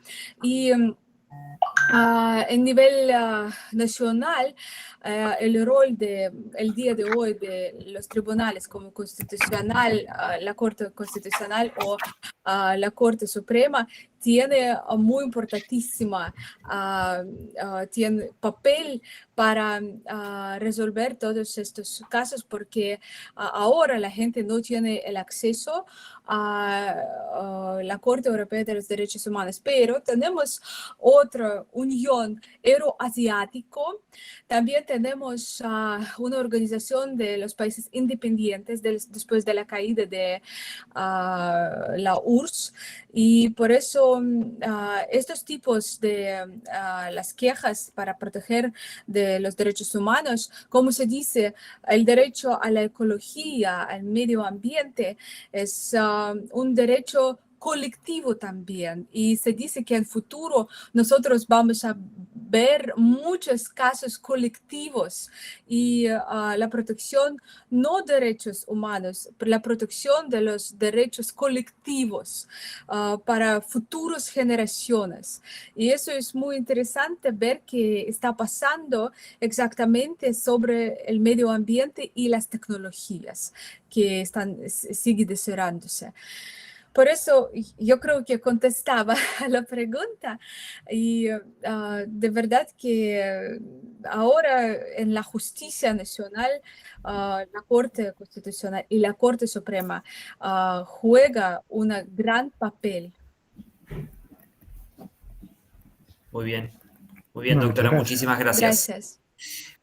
Y en nivel nacional, el rol el día de hoy de los tribunales como constitucional, la Corte Constitucional o la Corte Suprema tiene muy importantísima, tiene papel para resolver todos estos casos porque ahora la gente no tiene el acceso a la Corte Europea de los Derechos Humanos, pero tenemos otra unión euroasiático, también tenemos una organización de los países independientes después de la caída de la URSS y por eso estos tipos de las quejas para proteger de los derechos humanos, como se dice, el derecho a la ecología, al medio ambiente, es un derecho colectivo también y se dice que en el futuro nosotros vamos a ver muchos casos colectivos y la protección no derechos humanos, pero la protección de los derechos colectivos para futuras generaciones. Y eso es muy interesante ver que está pasando exactamente sobre el medio ambiente y las tecnologías que siguen desarrollándose. Por eso yo creo que contestaba a la pregunta y de verdad que ahora en la justicia nacional, la Corte Constitucional y la Corte Suprema juega un gran papel. Muy bien, Bueno, doctora, muchas gracias. muchísimas gracias. Gracias.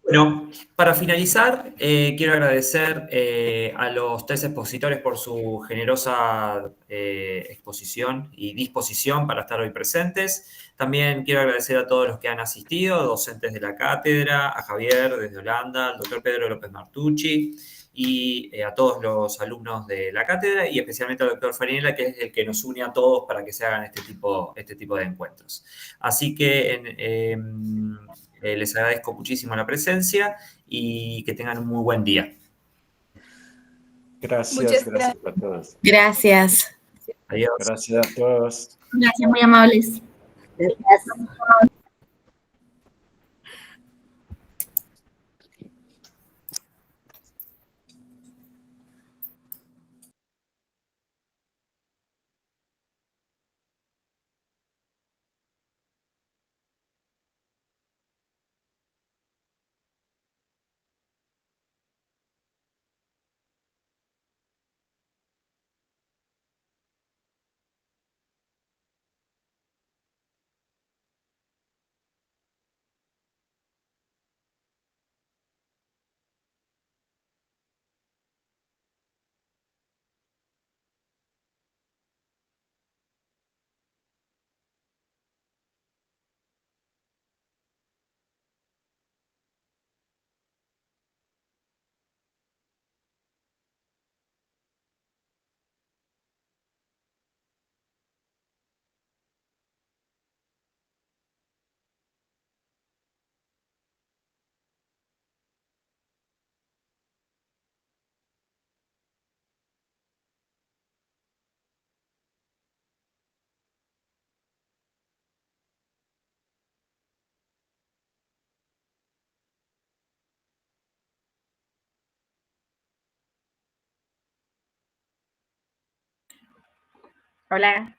Bueno, para finalizar, quiero agradecer a los tres expositores por su generosa exposición y disposición para estar hoy presentes. También quiero agradecer a todos los que han asistido, docentes de la cátedra, a Javier desde Holanda, al doctor Pedro López Martucci y a todos los alumnos de la cátedra y especialmente al doctor Farinella, que es el que nos une a todos para que se hagan este tipo de encuentros. Así que les agradezco muchísimo la presencia y que tengan un muy buen día. Gracias a todos. Gracias. Adiós. Gracias a todos. Gracias, muy amables. Hola.